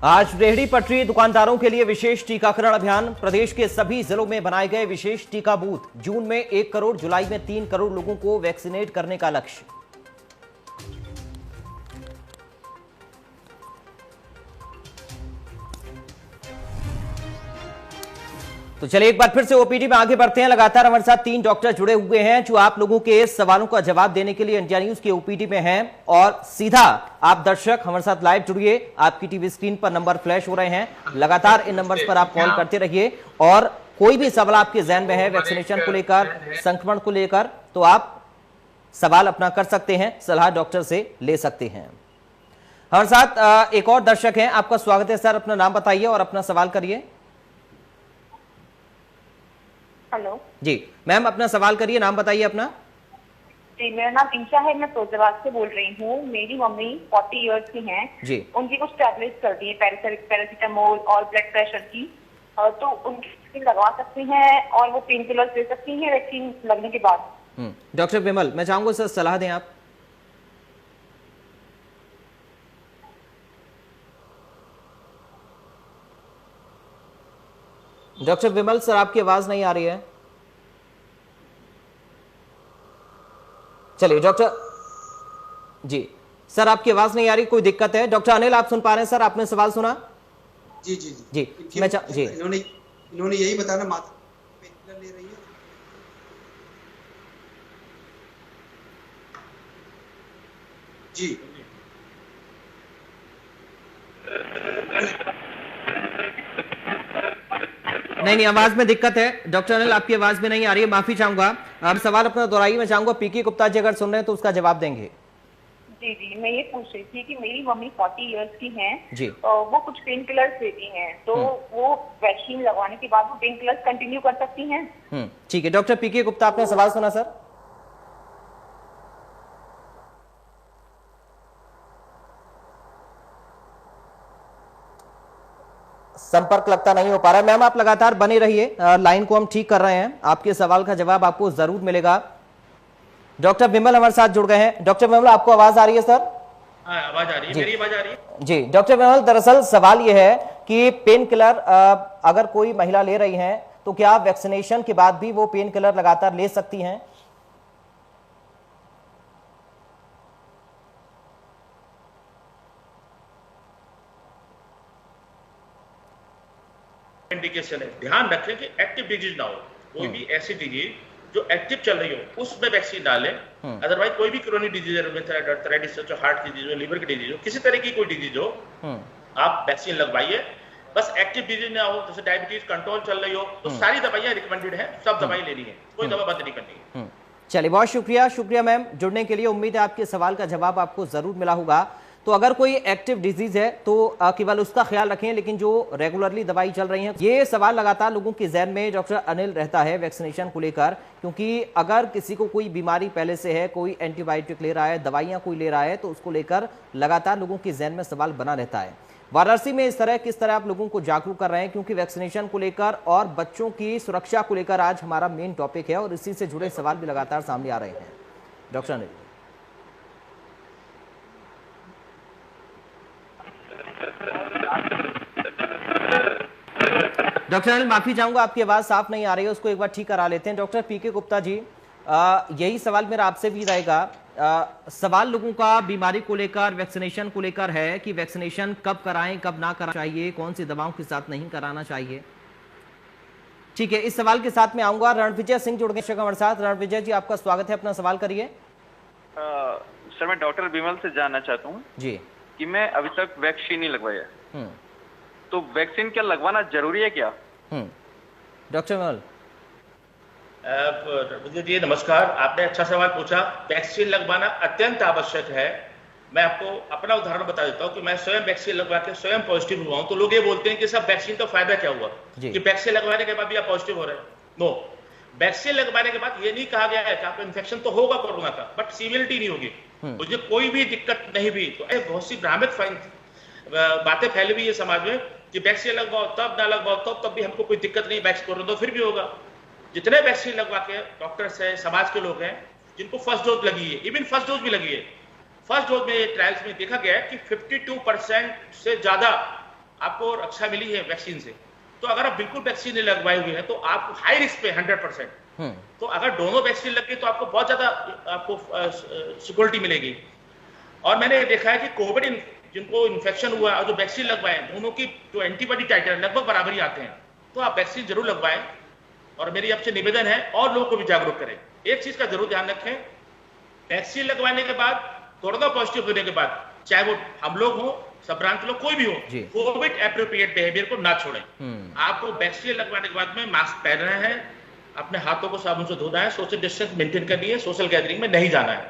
आज रेहड़ी पटरी दुकानदारों के लिए विशेष टीकाकरण अभियान। प्रदेश के सभी जिलों में बनाए गए विशेष टीका बूथ। जून में 1 करोड़, जुलाई में 3 करोड़ लोगों को वैक्सीनेट करने का लक्ष्य। तो चलिए एक बार फिर से ओपीडी में आगे बढ़ते हैं। लगातार हमारे साथ 3 डॉक्टर जुड़े हुए हैं जो आप लोगों के सवालों का जवाब देने के लिए इंडिया न्यूज के ओपीडी में हैं। और सीधा आप दर्शक हमारे साथ लाइव जुड़िए। आपकी टीवी स्क्रीन पर नंबर फ्लैश हो रहे हैं। लगातार इन नंबर्स पर आप कॉल करते रहिए और कोई भी सवाल आपके जहन में है वैक्सीनेशन को लेकर, संक्रमण को लेकर, तो आप सवाल अपना कर सकते हैं, सलाह डॉक्टर से ले सकते हैं। हमारे साथ एक और दर्शक हैं। आपका स्वागत है सर। अपना नाम बताइए और अपना सवाल करिए। हेलो जी मैम, अपना सवाल करिए। नाम बताइए अपना। जी, मेरा नाम इंशा है। मैं फिरोजाबाद से बोल रही हूँ। मेरी मम्मी 40 इयर्स की हैं जी। उनकी कुछ टैबलेट्स कर दी है, पैरासीटामोल और ब्लड प्रेशर की, तो उनकी लगवा सकती हैं और वो पेन किलर्स ले सकती हैं वैक्सीन लगने के बाद। डॉक्टर विमल, मैं चाहूंगा सर सलाह दें आप। डॉक्टर विमल सर, आपकी आवाज नहीं आ रही है। चलिए डॉक्टर जी, सर आपकी आवाज नहीं आ रही, कोई दिक्कत है? डॉक्टर अनिल, आप सुन पा रहे हैं सर? आपने सवाल सुना? जी जी जी, जी। जी इन्होंने यही बताया, माता पेनकिलर ले रही है। जी नहीं, आवाज में दिक्कत है। डॉक्टर अनिल, आपकी आवाज में नहीं आ रही है, माफी चाहूंगा। आप सवाल अपना दोहराइए। मैं चाहूंगा पीके गुप्ता जी अगर सुन रहे हैं तो उसका जवाब देंगे। जी जी, मैं ये पूछ रही थी कि मेरी मम्मी 40 इयर्स की हैं जी, वो कुछ पेन किलर्स लेती हैं, तो वो वैक्सीन लगवाने के बाद वो पेन किलर्स कंटिन्यू कर सकती हैं? ठीक है। डॉक्टर पीके गुप्ता, आपने सवाल सुना सर? संपर्क लगता नहीं हो पा रहा है। मैम आप लगातार बने रहिए, लाइन को हम ठीक कर रहे हैं। आपके सवाल का जवाब आपको जरूर मिलेगा। डॉक्टर विमल हमारे साथ जुड़ गए हैं। डॉक्टर विमल, आपको आवाज आ रही है सर? आवाज आ रही है, मेरी आवाज आ रही है जी। डॉक्टर विमल, दरअसल सवाल यह है कि पेन किलर अगर कोई महिला ले रही है तो क्या वैक्सीनेशन के बाद भी वो पेन किलर लगातार ले सकती हैं? इंडिकेशन है। ध्यान रखें कि एक्टिव डिजीज ना हो। कोई भी ऐसी डिजीज जो एक्टिव चल रही हो उसमें वैक्सीन डालें। अदरवाइज कोई भी क्रोनिक डिजीज है, रूमेटाइटिस हो, हार्ट की डिजीज हो, लिवर की डिजीज हो, किसी तरह की कोई डिजीज हो, आप वैक्सीन लगवाइए। बस एक्टिव डिजीज ना हो, जैसे डायबिटीज कंट्रोल चल रही हो, तो सारी दवाइयां रिकमेंडेड है, सब दवाई लेनी है, कोई दवा बंद नहीं करनी है। चलिए, बहुत शुक्रिया मैम जुड़ने के लिए। उम्मीद है आपके सवाल का जवाब आपको जरूर मिला होगा। तो अगर कोई एक्टिव डिजीज है तो केवल उसका ख्याल रखें, लेकिन जो रेगुलरली दवाई चल रही है, ये सवाल लगातार लोगों के जहन में डॉक्टर अनिल रहता है वैक्सीनेशन को लेकर, क्योंकि अगर किसी को कोई बीमारी पहले से है, कोई एंटीबायोटिक ले रहा है, दवाइयां कोई ले रहा है, तो उसको लेकर लगातार लोगों के जहन में सवाल बना रहता है। वाराणसी में इस तरह किस तरह आप लोगों को जागरूक कर रहे हैं, क्योंकि वैक्सीनेशन को लेकर और बच्चों की सुरक्षा को लेकर आज हमारा मेन टॉपिक है और इसी से जुड़े सवाल भी लगातार सामने आ रहे हैं। डॉक्टर अनिल। डॉक्टर अनिल, माफी चाहूंगा, आपकी आवाज साफ नहीं आ रही है, उसको एक बार ठीक करा लेते हैं। डॉक्टर पीके गुप्ता जी, यही सवाल मेरा आपसे भी रहेगा। सवाल लोगों का बीमारी को लेकर, वैक्सीनेशन को लेकर है कि वैक्सीनेशन कब कराएं, कब ना कराना चाहिए, कौन सी दवाओं के साथ नहीं कराना चाहिए। ठीक है, इस सवाल के साथ में आऊंगा। रणविजय सिंह जुड़ गए हमारे साथ। रणविजय जी, आपका स्वागत है, अपना सवाल करिए। सर, मैं डॉक्टर विमल से जानना चाहता हूँ जी कि मैं अभी तक वैक्सीन नहीं लगवाया, तो वैक्सीन क्या लगवाना जरूरी है क्या? डॉक्टर विमल जी नमस्कार, आपने अच्छा सवाल पूछा। वैक्सीन लगवाना अत्यंत आवश्यक है। मैं आपको अपना उदाहरण बता देता हूँ कि मैं स्वयं वैक्सीन लगवा के स्वयं पॉजिटिव हुआ हूँ। तो लोग ये बोलते हैं कि सब वैक्सीन का फायदा क्या हुआ कि वैक्सीन लगवाने के बाद भी आप पॉजिटिव हो रहे हैं। नो, वैक्सीन लगवाने के बाद ये नहीं कहा गया है कि आपको इन्फेक्शन तो होगा कोरोना का, बट सीवियरिटी नहीं होगी, मुझे कोई भी दिक्कत नहीं भी। तो बहुत सी भ्रामक बातें फैली हुई है समाज में कि वैक्सीन लगवाओ तब ना लगवाओ तब भी हमको कोई दिक्कत नहीं, वैक्सीन कोरोना तो फिर भी होगा। जितने वैक्सीन लगवा के डॉक्टर्स हैं, समाज के लोग हैं जिनको फर्स्ट डोज लगी है, इवन फर्स्ट डोज भी लगी है, फर्स्ट डोज में ट्रायल्स में देखा गया है कि 52% से ज्यादा आपको रक्षा मिली है वैक्सीन से। तो अगर आप बिल्कुल वैक्सीन नहीं लगवाए हुए हैं तो आप हाई रिस्क पे 100%। तो अगर दोनों वैक्सीन लग गई तो आपको बहुत ज्यादा आपको सिक्योरिटी मिलेगी। और मैंने ये देखा है कि कोविड जिनको इन्फेक्शन हुआ और जो वैक्सीन लगवाए, दोनों की जो एंटीबॉडी टाइटर लगभग बराबर ही आते हैं। तो आप वैक्सीन जरूर लगवाएं और मेरी आपसे निवेदन है और लोगों को भी जागरूक करें। एक चीज का जरूर ध्यान रखें, वैक्सीन लगवाने के बाद, कोरोना पॉजिटिव होने के बाद, चाहे वो हम लोग हो, संभ्रांत लोग, कोई भी हो, कोविड एप्रोप्रिएट बिहेवियर को ना छोड़ें। आपको वैक्सीन लगवाने के बाद में मास्क पहनना है, अपने हाथों को साबुन से धोना है, सोशल डिस्टेंस मेंटेन करनी है, सोशल गैदरिंग में नहीं जाना है,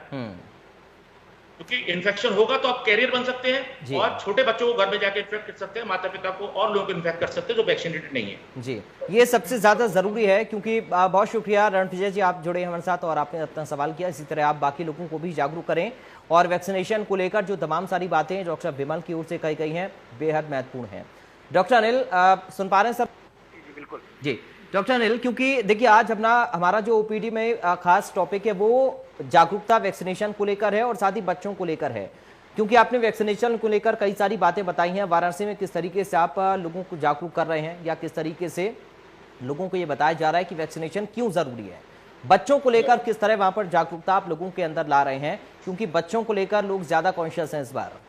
क्योंकि इन्फेक्शन होगा तो आप कैरियर बन सकते हैं और छोटे बच्चों को घर में जाके इन्फेक्ट कर सकते हैं, माता पिता को और लोगों को इन्फेक्ट कर सकते हैं जो वैक्सीनेटेड नहीं है। जी, ये सबसे ज्यादा जरूरी है, क्योंकि बहुत शुक्रिया रणविजय जी, आप जुड़े हमारे साथ और आपने अपना सवाल किया। इसी तरह आप बाकी लोगों को भी जागरूक करें और वैक्सीनेशन को लेकर जो तमाम सारी बातें डॉक्टर विमल की ओर से कही गई हैं बेहद महत्वपूर्ण है। डॉक्टर अनिल सुन पा रहे हैं सर? जी बिल्कुल जी डॉक्टर अनिल, क्योंकि देखिए आज अपना हमारा जो ओपीडी में खास टॉपिक है वो जागरूकता वैक्सीनेशन को लेकर है और साथ ही बच्चों को लेकर है, क्योंकि आपने वैक्सीनेशन को लेकर कई सारी बातें बताई हैं। वाराणसी में किस तरीके से आप लोगों को जागरूक कर रहे हैं या किस तरीके से लोगों को ये बताया जा रहा है कि वैक्सीनेशन क्यों जरूरी है, बच्चों को लेकर किस तरह वहां पर जागरूकता आप लोगों के अंदर ला रहे हैं, क्योंकि बच्चों को लेकर लोग ज्यादा कॉन्शियस हैं इस बार।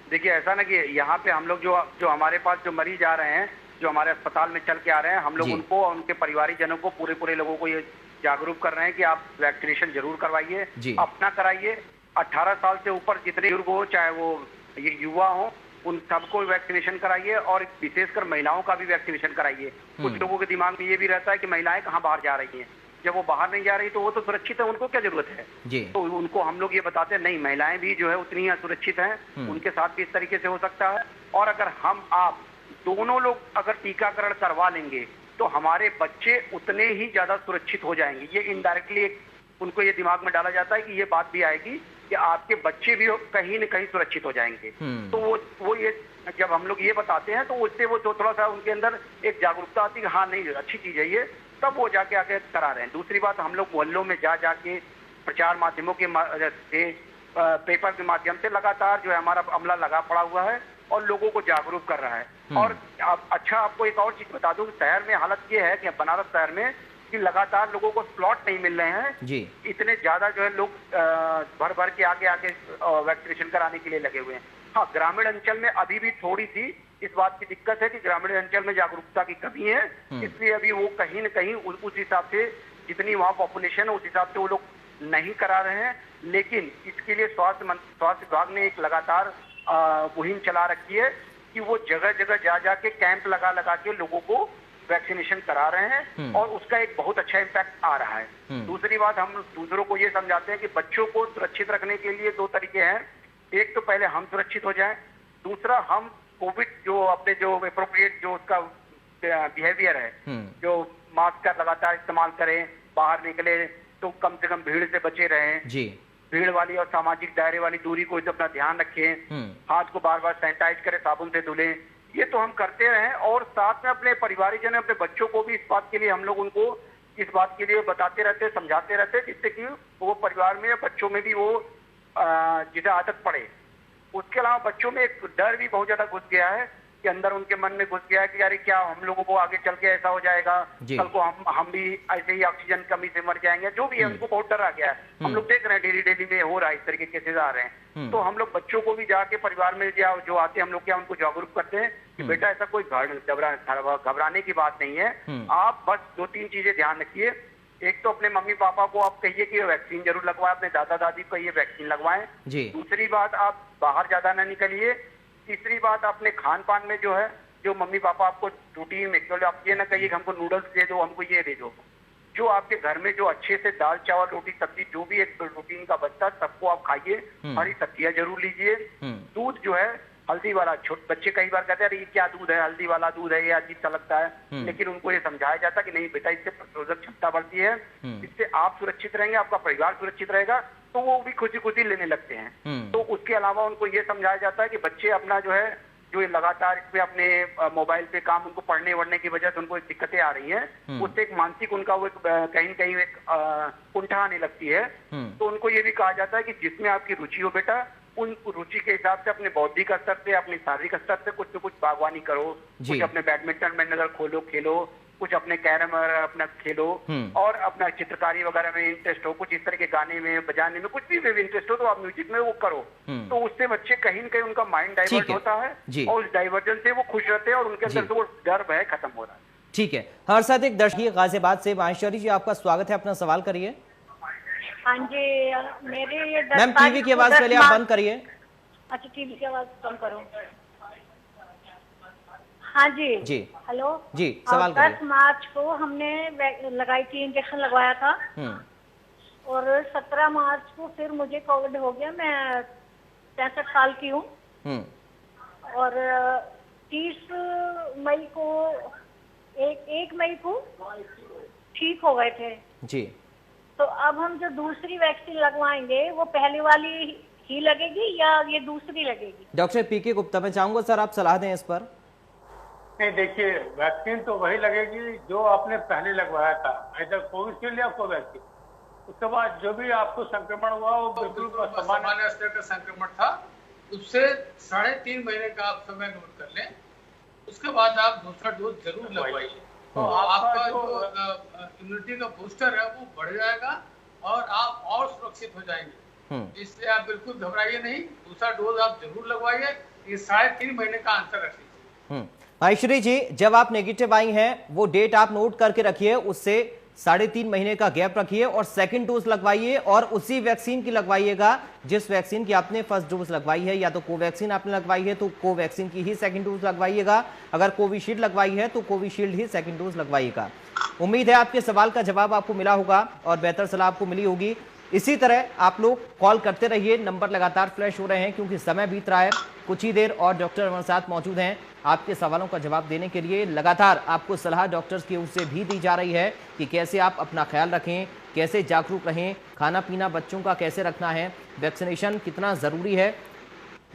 देखिए ऐसा ना कि यहाँ पे हम लोग जो हमारे पास जो मरीज आ रहे हैं, जो हमारे अस्पताल में चल के आ रहे हैं, हम लोग उनको और उनके परिवारिक जनों को पूरे लोगों को ये जागरूक कर रहे हैं कि आप वैक्सीनेशन जरूर करवाइए, अपना कराइए। 18 साल से ऊपर जितने बुजुर्ग हो, चाहे वो युवा हो, उन सबको वैक्सीनेशन कराइए और विशेषकर महिलाओं का भी वैक्सीनेशन कराइए। कुछ लोगों के दिमाग में ये भी रहता है कि महिलाएं कहाँ बाहर जा रही हैं, जब वो बाहर नहीं जा रही तो वो तो सुरक्षित है, उनको क्या जरूरत है। तो उनको हम लोग ये बताते हैं नहीं, महिलाएं भी जो है उतनी ही सुरक्षित हैं, उनके साथ भी इस तरीके से हो सकता है। और अगर हम आप दोनों लोग अगर टीकाकरण करवा लेंगे तो हमारे बच्चे उतने ही ज्यादा सुरक्षित हो जाएंगे। ये इनडायरेक्टली उनको ये दिमाग में डाला जाता है कि ये बात भी आएगी कि आपके बच्चे भी कहीं न कहीं सुरक्षित हो जाएंगे। तो वो ये जब हम लोग ये बताते हैं तो उससे वो थोड़ा सा उनके अंदर एक जागरूकता आती है, हाँ नहीं अच्छी चीज है ये, तब वो जाके आके करा रहे हैं। दूसरी बात, हम लोग मोहल्लों में जाके प्रचार माध्यमों के से पेपर के माध्यम से लगातार जो है हमारा अमला लगा पड़ा हुआ है और लोगों को जागरूक कर रहा है। और अच्छा आपको एक और चीज बता दूं, शहर में हालत ये है कि बनारस शहर में कि लगातार लोगों को स्लॉट नहीं मिल रहे हैं, इतने ज्यादा जो है लोग भर के आगे वैक्सीनेशन कराने के लिए लगे हुए हैं। हाँ, ग्रामीण अंचल में अभी भी थोड़ी सी इस बात की दिक्कत है कि ग्रामीण अंचल में जागरूकता की कमी है, इसलिए अभी वो कहीं न कहीं उस हिसाब से जितनी वहाँ पॉपुलेशन है उस हिसाब से वो लोग नहीं करा रहे हैं। लेकिन इसके लिए स्वास्थ्य विभाग ने एक लगातार मुहिम चला रखी है कि वो जगह जगह जाके कैंप लगा के लोगों को वैक्सीनेशन करा रहे हैं और उसका एक बहुत अच्छा इम्पैक्ट आ रहा है। दूसरी बात, हम दूसरों को ये समझाते हैं कि बच्चों को सुरक्षित रखने के लिए 2 तरीके हैं। एक तो पहले हम सुरक्षित हो जाएं, दूसरा हम कोविड जो अपने जो एप्रोप्रिएट जो उसका बिहेवियर है, जो मास्क का लगातार इस्तेमाल करें, बाहर निकले तो कम से कम भीड़ से बचे रहें, भीड़ वाली और सामाजिक दायरे वाली दूरी को अपना ध्यान रखें, हाथ को बार बार सैनिटाइज करें, साबुन से धुलें, ये तो हम करते रहें। और साथ में अपने परिवारजन अपने बच्चों को भी इस बात के लिए हम लोग उनको इस बात के लिए बताते रहते, समझाते रहते, जिससे कि वो परिवार में बच्चों में भी वो जिसे आदत पड़े। उसके अलावा बच्चों में एक डर भी बहुत ज्यादा घुस गया है कि अंदर उनके मन में घुस गया है कि यार क्या हम लोगों को आगे चल के ऐसा हो जाएगा, कल को हम भी ऐसे ही ऑक्सीजन कमी से मर जाएंगे, जो भी है उनको बहुत डर आ गया है। हम लोग देख रहे हैं डेली में हो रहा है, इस तरीके के केसेस आ रहे हैं। तो हम लोग बच्चों को भी जाके परिवार में जो आते हैं हम लोग क्या उनको जागरूक करते हैं कि बेटा ऐसा कोई घबराने की बात नहीं है। आप बस 2-3 चीजें ध्यान रखिए। एक तो अपने मम्मी पापा को आप कहिए कि वैक्सीन जरूर लगवाएं, अपने दादा दादी को कहिए वैक्सीन लगवाएं। दूसरी बात, आप बाहर ज्यादा ना निकलिए। तीसरी बात, अपने खान पान में जो है, जो मम्मी पापा आपको रूटीन में, आप ये ना कहिए कि हमको नूडल्स दे दो, हमको ये दे दो। जो आपके घर में जो अच्छे से दाल चावल रोटी सब्जी जो भी एक रूटीन का बचता है सबको आप खाइए। हरी सब्जियां जरूर लीजिए। दूध जो है हल्दी वाला, बच्चे कई बार कहते हैं अरे ये क्या दूध है, हल्दी वाला दूध है, ये अजीब सा लगता है, लेकिन उनको ये समझाया जाता है कि नहीं बेटा, इससे प्रतिरोधक क्षमता बढ़ती है, इससे आप सुरक्षित रहेंगे, आपका परिवार सुरक्षित रहेगा, तो वो भी खुशी खुशी लेने लगते हैं। तो उसके अलावा उनको ये समझाया जाता है कि बच्चे अपना जो है, जो ये लगातार इसमें अपने मोबाइल पे काम, उनको पढ़ने वढ़ने की वजह से उनको दिक्कतें आ रही हैं, उससे एक मानसिक उनका वो कहीं न कहीं एक कुंठा आने लगती है। तो उनको ये भी कहा जाता है कि जिसमें आपकी रुचि हो बेटा, उन रुचि के हिसाब से अपने बौद्धिक स्तर से, अपने शारीरिक स्तर से कुछ न कुछ बागवानी करो, कुछ अपने बैडमिंटन में नजर खोलो, खेलो, कुछ अपने कैरम अपना खेलो, और अपना चित्रकारी वगैरह में इंटरेस्ट हो, कुछ इस तरह के गाने में, बजाने में, कुछ भी इंटरेस्ट हो तो आप म्यूजिक में वो करो। तो उससे बच्चे कहीं न कहीं उनका माइंड डाइवर्ट होता है और उस डाइवर्जन से वो खुश रहते हैं और उनके अंदर से वो डर भय खत्म हो रहा है। ठीक है। हमारे साथ एक दर्शक गाजियाबाद से माहेश्वरी जी, आपका स्वागत है, अपना सवाल करिए। हाँ जी, मेरे ये मैम टीवी की आवाज पहले आप बंद करिए। अच्छा, टीवी की आवाज कम करो। हाँ जी जी, हेलो जी, सवाल करिए। 10 मार्च को हमने लगाई थी, इंजेक्शन लगवाया था, और 17 मार्च को फिर मुझे कोविड हो गया। मैं 63 साल की हूँ, और 30 मई को, 1 मई को ठीक हो गए थे जी। तो अब हम जो दूसरी वैक्सीन लगवाएंगे वो पहली वाली ही लगेगी या ये दूसरी लगेगी? डॉक्टर पीके गुप्ता, मैं चाहूंगा सर आप सलाह दें इस पर। नहीं, देखिए, वैक्सीन तो वही लगेगी जो आपने पहले लगवाया था, इधर कोविशील्ड या कोवैक्सीन। उसके बाद जो भी आपको संक्रमण हुआ वो बिल्कुल सामान्य स्तर का संक्रमण था, उससे 3.5 महीने का आप समय नोट कर लें। उसके बाद आप दूसरा डोज जरूर लगवाइए, तो आपका जो इम्यूनिटी का बूस्टर है वो बढ़ जाएगा और आप और सुरक्षित हो जाएंगे। इसलिए आप बिल्कुल घबराइए नहीं, दूसरा डोज आप जरूर लगवाइए। ये 3.5 महीने का अंतर रख लीजिए। माहेश्वरी जी, जब आप नेगेटिव आई हैं वो डेट आप नोट करके रखिए, उससे 3.5 महीने का गैप रखिए और सेकंड डोज लगवाइए, और उसी वैक्सीन की लगवाइएगा जिस वैक्सीन की आपने फर्स्ट डोज लगवाई है। या तो कोवैक्सीन आपने लगवाई है तो कोवैक्सीन की ही सेकंड डोज लगवाइएगा, अगर कोविशील्ड लगवाई है तो कोविशील्ड ही सेकंड डोज लगवाइएगा। उम्मीद है आपके सवाल का जवाब आपको मिला होगा और बेहतर सलाह आपको मिली होगी। इसी तरह आप लोग कॉल करते रहिए, नंबर लगातार फ्लैश हो रहे हैं क्योंकि समय बीत रहा है। कुछ ही देर और डॉक्टर हमारे साथ मौजूद हैं आपके सवालों का जवाब देने के लिए। लगातार आपको सलाह डॉक्टर्स की ओर से भी दी जा रही है कि कैसे आप अपना ख्याल रखें, कैसे जागरूक रहें, खाना पीना बच्चों का कैसे रखना है, वैक्सीनेशन कितना ज़रूरी है।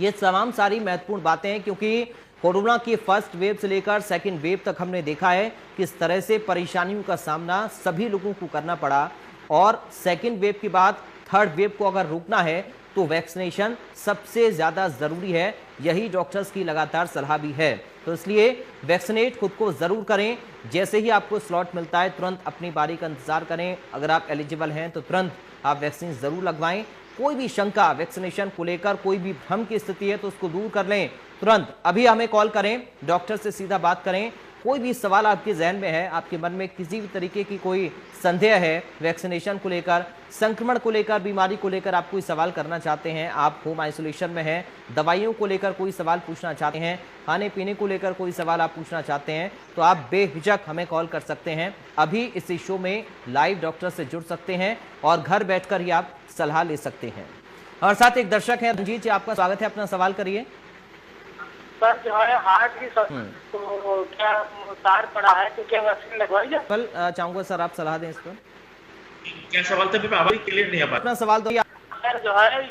ये तमाम सारी महत्वपूर्ण बातें हैं क्योंकि कोरोना की फर्स्ट वेव से लेकर सेकेंड वेव तक हमने देखा है किस तरह से परेशानियों का सामना सभी लोगों को करना पड़ा, और सेकेंड वेव के बाद थर्ड वेव को अगर रोकना है तो वैक्सीनेशन सबसे ज़्यादा ज़रूरी है। यही डॉक्टर्स की लगातार सलाह भी है। तो इसलिए वैक्सीनेट खुद को ज़रूर करें। जैसे ही आपको स्लॉट मिलता है तुरंत अपनी बारी का इंतज़ार करें। अगर आप एलिजिबल हैं तो तुरंत आप वैक्सीन ज़रूर लगवाएं। कोई भी शंका वैक्सीनेशन को लेकर, कोई भी भ्रम की स्थिति है तो उसको दूर कर लें तुरंत। अभी हमें कॉल करें, डॉक्टर से सीधा बात करें। कोई भी सवाल आपके जहन में है, आपके मन में किसी भी तरीके की कोई संदेह है वैक्सीनेशन को लेकर, संक्रमण को लेकर, बीमारी को लेकर आप कोई सवाल करना चाहते हैं, आप होम आइसोलेशन में हैं, दवाइयों को लेकर कोई सवाल पूछना चाहते हैं, खाने पीने को लेकर कोई सवाल आप पूछना चाहते हैं, तो आप बेहिचक हमें कॉल कर सकते हैं। अभी इस शो में लाइव डॉक्टर से जुड़ सकते हैं और घर बैठकर ही आप सलाह ले सकते हैं। और साथ एक दर्शक हैं, रंजीत जी, आपका स्वागत है, अपना सवाल करिए। सर जो है हार्ट की तो क्या तार पड़ा है तो क्या वैक्सीन लगवाई जाए? कल चाहूंगा सर आप सलाह दें इस पर। क्या सवाल था? आवाज क्लियर नहीं आ पा। अपना सवाल तो सर जो है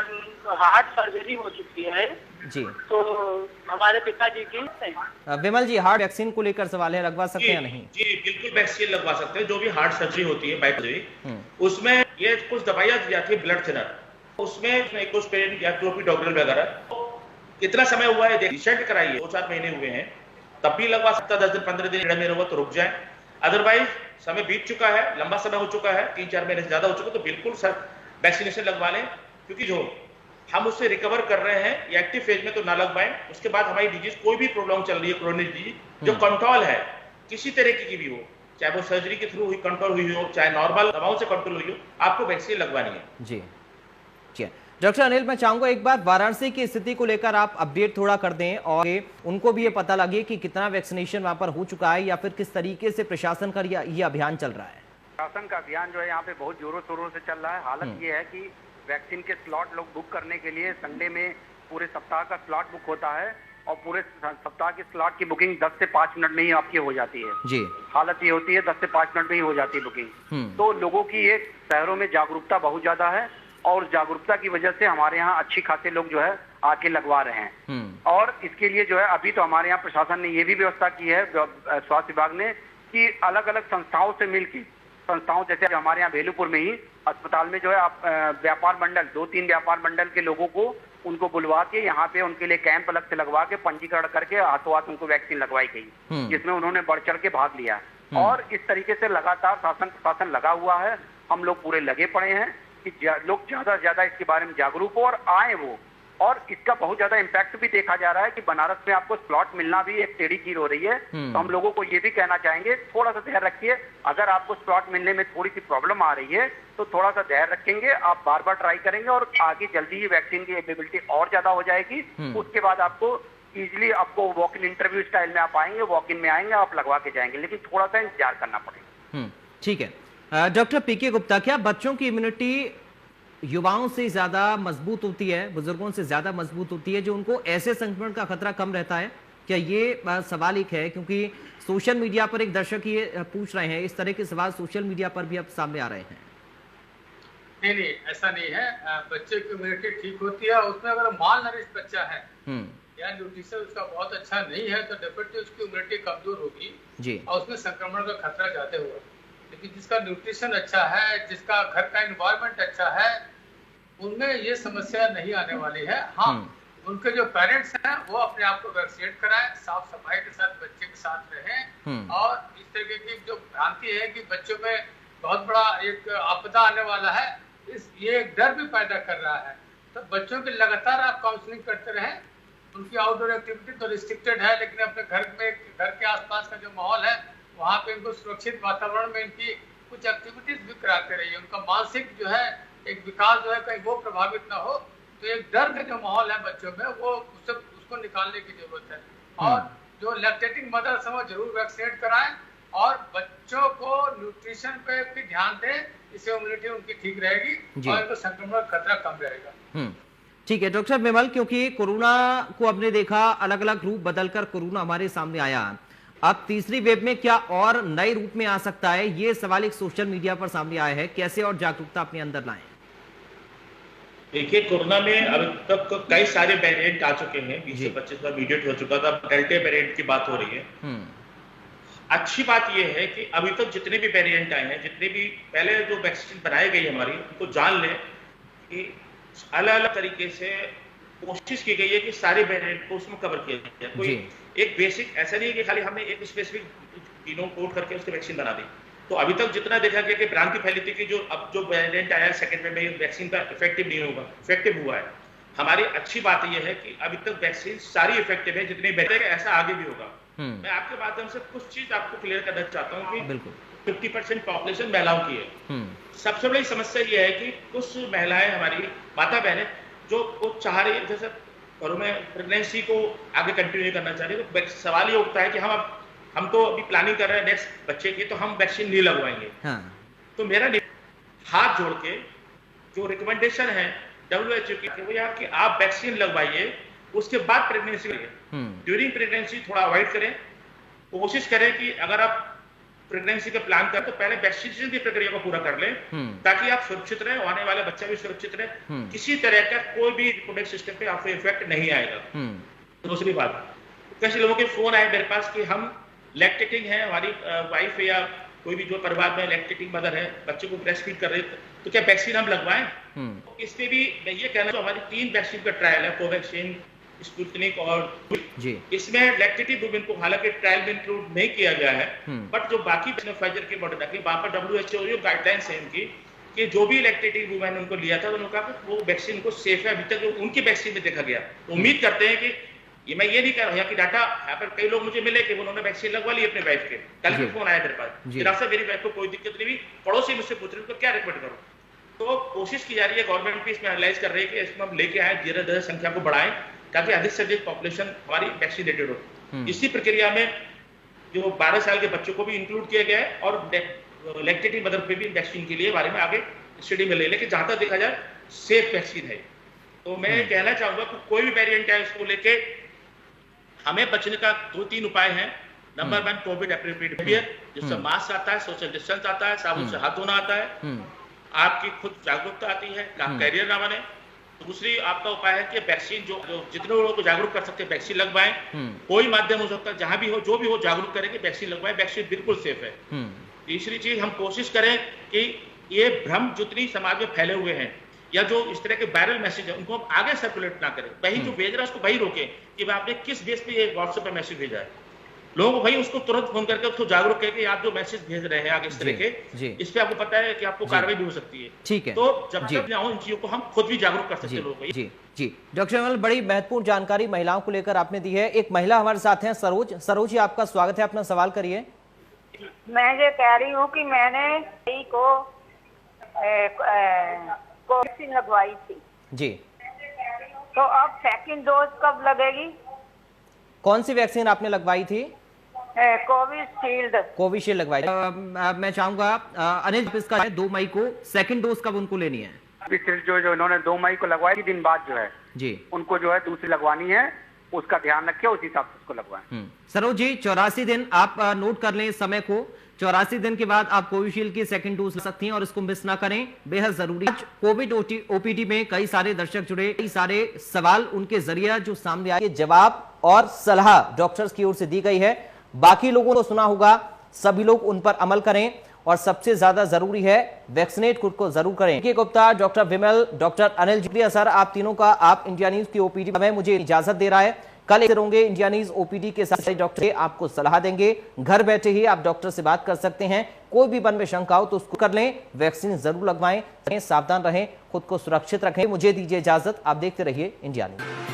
हार्ट सर्जरी हो चुकी है जी, तो हमारे पिताजी की। विमल जी, हार्ट वैक्सीन को लेकर सवाल है, लगवा सकते हैं या नहीं? जी बिल्कुल वैक्सीन लगवा सकते हैं। जो भी हार्ट सर्जरी होती है बाइसर्जरी, उसमें ये कुछ दवाइयां दी जाती है ब्लड थिनर, उसमें कुछ पेन या क्लोपिडोग्रेल वगैरह। कितना समय हुआ है रिसेंट कराइए, 2-4 महीने हुए हैं, तब भी लगवा सकता। 10 दिन 15 दिन 1 महीने हुआ तो रुक जाए। अदरवाइज समय बीत चुका है, लंबा समय हो चुका है, 3-4 महीने से ज्यादा हो चुका, तो बिल्कुल सर वैक्सीनेशन लगवा लें। क्योंकि जो हम उससे रिकवर कर रहे हैं, एक्टिव फेज में तो ना लगवाएं। उसके बाद हमारी डिजीज कोई भी प्रॉब्लम चल रही है, क्रोनिक डिजीज जो कंट्रोल है किसी तरह की भी हो, चाहे वो सर्जरी के थ्रू कंट्रोल हुई हो, चाहे नॉर्मल दवाओं से कंट्रोल हुई हो, आपको वैक्सीन लगवानी है। जी जी डॉक्टर अनिल, मैं चाहूंगा एक बार वाराणसी की स्थिति को लेकर आप अपडेट थोड़ा कर दें और उनको भी ये पता लगे कि कितना वैक्सीनेशन वहां पर हो चुका है या फिर किस तरीके से प्रशासन का ये अभियान चल रहा है। प्रशासन का अभियान जो है यहाँ पे बहुत जोरों शोरों से चल रहा है। हालत ये है कि वैक्सीन के स्लॉट लोग बुक करने के लिए संडे में पूरे सप्ताह का स्लॉट बुक होता है और पूरे सप्ताह की स्लॉट की बुकिंग 10 से 5 मिनट में ही आपकी हो जाती है। जी हालत ये होती है 10 से 5 मिनट में ही हो जाती है बुकिंग। तो लोगों की ये शहरों में जागरूकता बहुत ज्यादा है और जागरूकता की वजह से हमारे यहाँ अच्छी खासे लोग जो है आके लगवा रहे हैं। और इसके लिए जो है अभी तो हमारे यहाँ प्रशासन ने ये भी व्यवस्था की है, स्वास्थ्य विभाग ने, कि अलग अलग संस्थाओं से मिलकर, संस्थाओं जैसे हमारे यहाँ भेलूपुर में ही अस्पताल में जो है आप व्यापार मंडल, 2-3 व्यापार मंडल के लोगों को उनको बुलवा के यहाँ पे उनके लिए कैंप अलग से लगवा के पंजीकरण करके हाथों हाथ उनको वैक्सीन लगवाई गई, जिसमें उन्होंने बढ़ चढ़ के भाग लिया। और इस तरीके से लगातार शासन लगा हुआ है। हम लोग पूरे लगे पड़े हैं कि लोग ज्यादा से ज्यादा इसके बारे में जागरूक हो और आए वो। और इसका बहुत ज्यादा इम्पैक्ट भी देखा जा रहा है कि बनारस में आपको स्लॉट मिलना भी एक टेढ़ी चीज हो रही है। तो हम लोगों को ये भी कहना चाहेंगे, थोड़ा सा धैर्य रखिए। अगर आपको स्लॉट मिलने में थोड़ी सी प्रॉब्लम आ रही है तो थोड़ा सा धैर्य रखेंगे, आप बार बार ट्राई करेंगे और आगे जल्दी ही वैक्सीन की अवेलेबिलिटी और ज्यादा हो जाएगी। उसके बाद आपको इजिली आपको वॉक इन इंटरव्यू स्टाइल में आप आएंगे, वॉक इन में आएंगे, आप लगवा के जाएंगे, लेकिन थोड़ा सा इंतजार करना पड़ेगा। ठीक है डॉक्टर पीके गुप्ता, क्या बच्चों की इम्यूनिटी युवाओं से ज्यादा मजबूत होती है, बुजुर्गों से ज्यादा मजबूत होती है, जो उनको ऐसे संक्रमण का खतरा कम रहता है? क्या ये सवाल एक है, क्योंकि सोशल मीडिया पर एक दर्शक ये पूछ रहे हैं, इस तरह के सवाल सोशल मीडिया पर भी अब सामने आ रहे हैं। नहीं, ऐसा नहीं है। बच्चे की इम्यूनिटी ठीक होती है। उसमें अगर माल नरिश बच्चा है या न्यूट्रिशन उसका बहुत अच्छा नहीं है तो डेफिनेटली उसकी इम्यूनिटी कमजोर होगी जी, और उसमें संक्रमण का खतरा ज्यादा होगा। लेकिन जिसका न्यूट्रिशन अच्छा है, जिसका घर का एनवायरनमेंट अच्छा है, उनमें ये समस्या नहीं आने वाली है। हाँ, उनके जो पेरेंट्स हैं वो अपने आप को वैक्सीनेट कराएं, साफ सफाई के साथ बच्चे के साथ रहें। और इस तरह की जो भ्रांति है कि बच्चों में बहुत बड़ा एक आपदा आने वाला है, ये एक डर भी पैदा कर रहा है। तो बच्चों की लगातार आप काउंसलिंग करते रहें। उनकी आउटडोर एक्टिविटी तो रिस्ट्रिक्टेड है, लेकिन अपने घर के आसपास का जो माहौल है वहाँ पे इनको सुरक्षित वातावरण में इनकी कुछ एक्टिविटीज भी कराते रहिए। उनका मानसिक जो है एक विकास जो है कहीं वो प्रभावित ना हो। तो एक डर का जो माहौल है बच्चों में वो उसको निकालने की जरूरत है। और जो लैक्टेटिंग मदर्स हैं वो जरूर वैक्सीनेट कराएं और बच्चों को न्यूट्रिशन पे भी ध्यान दें, इससे इम्यूनिटी उनकी ठीक रहेगी और इनको संक्रमण का खतरा कम रहेगा। ठीक है डॉक्टर विमल, क्योंकि कोरोना को हमने देखा अलग अलग रूप बदलकर कोरोना हमारे सामने आया, अब तीसरी वेव में क्या और नए रूप में आ सकता है, ये सवाल एक सोशल मीडिया पर सामने आया है, कैसे और जागरूकता अपने अंदर लाएं? देखिए, कोरोना में अभी तक कई सारे वेरिएंट आ चुके हैं, 20 से 25 बार म्यूटेट हो चुका था, डेल्टा वेरिएंट की बात हो रही है। अच्छी बात यह है कि अभी तक जितने भी वेरिएंट आए हैं, जितने भी पहले जो वैक्सीन बनाई गई हमारी, उनको जान लें कि अलग अलग तरीके से कोशिश की गई है कि सारे वेरिएंट को उसमें कवर किया जाए। कोई एक बेसिक ऐसा नहीं है कि खाली हमने एक स्पेसिफिक तीनों कोड करके उसकी वैक्सीन बना दी। तो अभी तक जितना देखा गया कि भ्रांति फैली थी कि जो वेरिएंट आया सेकंड वेव में वैक्सीन का इफेक्टिव नहीं होगा, इफेक्टिव हुआ है। हमारी अच्छी बात यह है कि अभी तक वैक्सीन सारी इफेक्टिव है, जितनी बेहतर है, ऐसा आगे भी होगा। मैं आपके माध्यम से कुछ चीज आपको क्लियर करना चाहता हूँ कि 50% पॉपुलेशन महिलाओं की है। सबसे बड़ी समस्या यह है कि कुछ महिलाएं, हमारी माता बहनें, जो वो चाह रही है जैसे घरों में प्रेगनेंसी को आगे कंटिन्यू करना चाह रही है, तो सवाल ये उठता है कि हम तो अभी प्लानिंग कर रहे हैं नेक्स्ट बच्चे की, तो हम वैक्सीन नहीं लगवाएंगे। तो मेरा हाथ जोड़ के जो रिकमेंडेशन है WHO की, वो यार कि आप वैक्सीन लगवाइए, उसके बाद प्रेगनेंसी करिए। ड्यूरिंग प्रेगनेंसी थोड़ा अवॉइड करें। कोशिश करें कि अगर आप प्रेगनेंसी का प्लान करें तो पहले वैक्सीनेशन की प्रक्रिया को पूरा कर लें, ताकि आप सुरक्षित रहें, आने वाला बच्चा भी सुरक्षित रहे, किसी तरह का कोई भी रिप्रोडक्टिव सिस्टम पे आपको इफेक्ट नहीं आएगा। दूसरी बात, कैसे लोगों के फोन आए मेरे पास कि हम लैक्टेटिंग है, हमारी वाइफ या कोई भी जो परिवार में लैक्टेटिंग मदर है, बच्चे को ब्रेस्ट फीड कर रही है, तो क्या वैक्सीन हम लगवाएं? इसमें भी मैं ये कहना, तो हमारी 3 वैक्सीन का ट्रायल है, कोवैक्सीन, स्पुतनिक और जी। इसमें लैक्टेटिव वुमेन को हालांकि ट्रायल में इंक्लूड नहीं किया गया है, बट जो बाकी फाइजर की मॉडर्ना की, वहां पर WHO जो गाइडलाइंस है उनकी कि जो भी लैक्टेटिंग वुमेन उनको लिया था, उन्होंने कहा कि वो वैक्सीन को सेफ है, अभी तक उनकी वैक्सीन में देखा गया। तो उम्मीद करते हैं कि मैं ये नहीं कह रहा कि डाटा यहाँ पर कई लोग मुझे मिले कि उन्होंने वैक्सीन लगवा ली अपने वाइफ के, कल भी फोन आया मेरे पास, डॉक्टर मेरी वाइफ को कोई दिक्कत नहीं हुई, पड़ोसी मुझसे पूछ रहे उनको क्या रिकमेंड करूँ। तो कोशिश की जा रही है, गवर्नमेंट भी इसमें एनालाइज कर रही है कि इसमें हम लेके आए, धीरे धीरे संख्या को बढ़ाएं ताकि अधिक से अधिक पॉपुलेशन हमारी वैक्सीनेटेड हो। इसी प्रक्रिया में जो 12 साल के बच्चों को भी इंक्लूड किया गया है और लैक्टेटिंग मदर पे भी वैक्सीन के लिए बारे में आगे स्टडी में ले लेकिन जहां तक देखा जाए सेफ वैक्सीन है। तो मैं कहना चाहूंगा कि कोई भी वेरिएंट है उसको लेके हमें बचने का 2-3 उपाय हैं। नंबर 1 कोविड एप्रोप्रिएट बिहेवियर, जिससे मास्क आता है, सोशल डिस्टेंस आता है, साबुन से हाथ धोना आता है, आपकी खुद जागरूकता आती है कि आप कैरियर ना बने। दूसरी आपका उपाय है कि वैक्सीन जो जितने लोगों को जागरूक कर सकते हैं वैक्सीन लगवाएं। कोई माध्यम हो सकता है, जहां भी हो जो भी हो जागरूक करें कि वैक्सीन लगवाएं, वैक्सीन बिल्कुल सेफ है। तीसरी चीज हम कोशिश करें कि ये भ्रम जितनी समाज में फैले हुए हैं या जो इस तरह के वायरल मैसेज है उनको हम आगे सर्कुलेट ना करें, वही जो भेज रहा है उसको वही रोकें कि भाई आपने किस बेस पे ये व्हाट्सएप पे मैसेज भेजा है, लोगों को भाई उसको तुरंत फोन करके उसको जागरूक करके कि आप जो मैसेज भेज रहे हैं आगे इस तरह के, इस पे आपको पता है कि आपको कार्रवाई भी हो सकती है। ठीक है, तो जब तक ना हो इन चीजों को हम खुद भी जागरूक कर सकते हैं लोगों को। जी डॉक्टर विमल, बड़ी महत्वपूर्ण जानकारी महिलाओं को लेकर आपने दी है। एक महिला हमारे साथ हैं, सरोज जी, आपका स्वागत है, अपना सवाल करिए। मैं ये कह रही हूँ कि मैंने को वैक्सीन लगवाई थी जी, तो अब सेकंड डोज कब लगेगी? कौन सी वैक्सीन आपने लगवाई थी? कोविशील्ड लगवाई। मैं चाहूंगा अनिल, इसका 2 मई को सेकंड डोज कब उनको लेनी है? जो इन्होंने 2 मई को लगवाई दिन बाद जो है जी उनको जो है दूसरी लगवानी है, उसका ध्यान रखिए, उस हिसाब से उसको लगवाएं। सरोज जी, 84 दिन आप नोट कर लें इस समय को, 84 दिन के बाद आप कोविशील्ड की सेकंड डोज ले सकती हैं और इसको मिस ना करें, बेहद जरूरी। कोविड ओपीडी में कई सारे दर्शक जुड़े, कई सारे सवाल उनके जरिए जो सामने आए, जवाब और सलाह डॉक्टर्स की ओर से दी गई है। बाकी लोगों को सुना होगा, सभी लोग उन पर अमल करें और सबसे ज्यादा जरूरी है वैक्सीनेट खुद को जरूर करें। के गुप्ता, डॉक्टर विमल, डॉक्टर अनिल, शुक्रिया सर आप तीनों का। आप इंडिया न्यूज की ओपीडी में मुझे इजाजत दे रहा है। कल होंगे इंडिया न्यूज ओपीडी के साथ डॉक्टर आपको सलाह देंगे, घर बैठे ही आप डॉक्टर से बात कर सकते हैं। कोई भी मन में शंका हो तो उसको कर लें, वैक्सीन जरूर लगवाएं, सावधान रहें, खुद को सुरक्षित रखें। मुझे दीजिए इजाजत, आप देखते रहिए इंडिया न्यूज।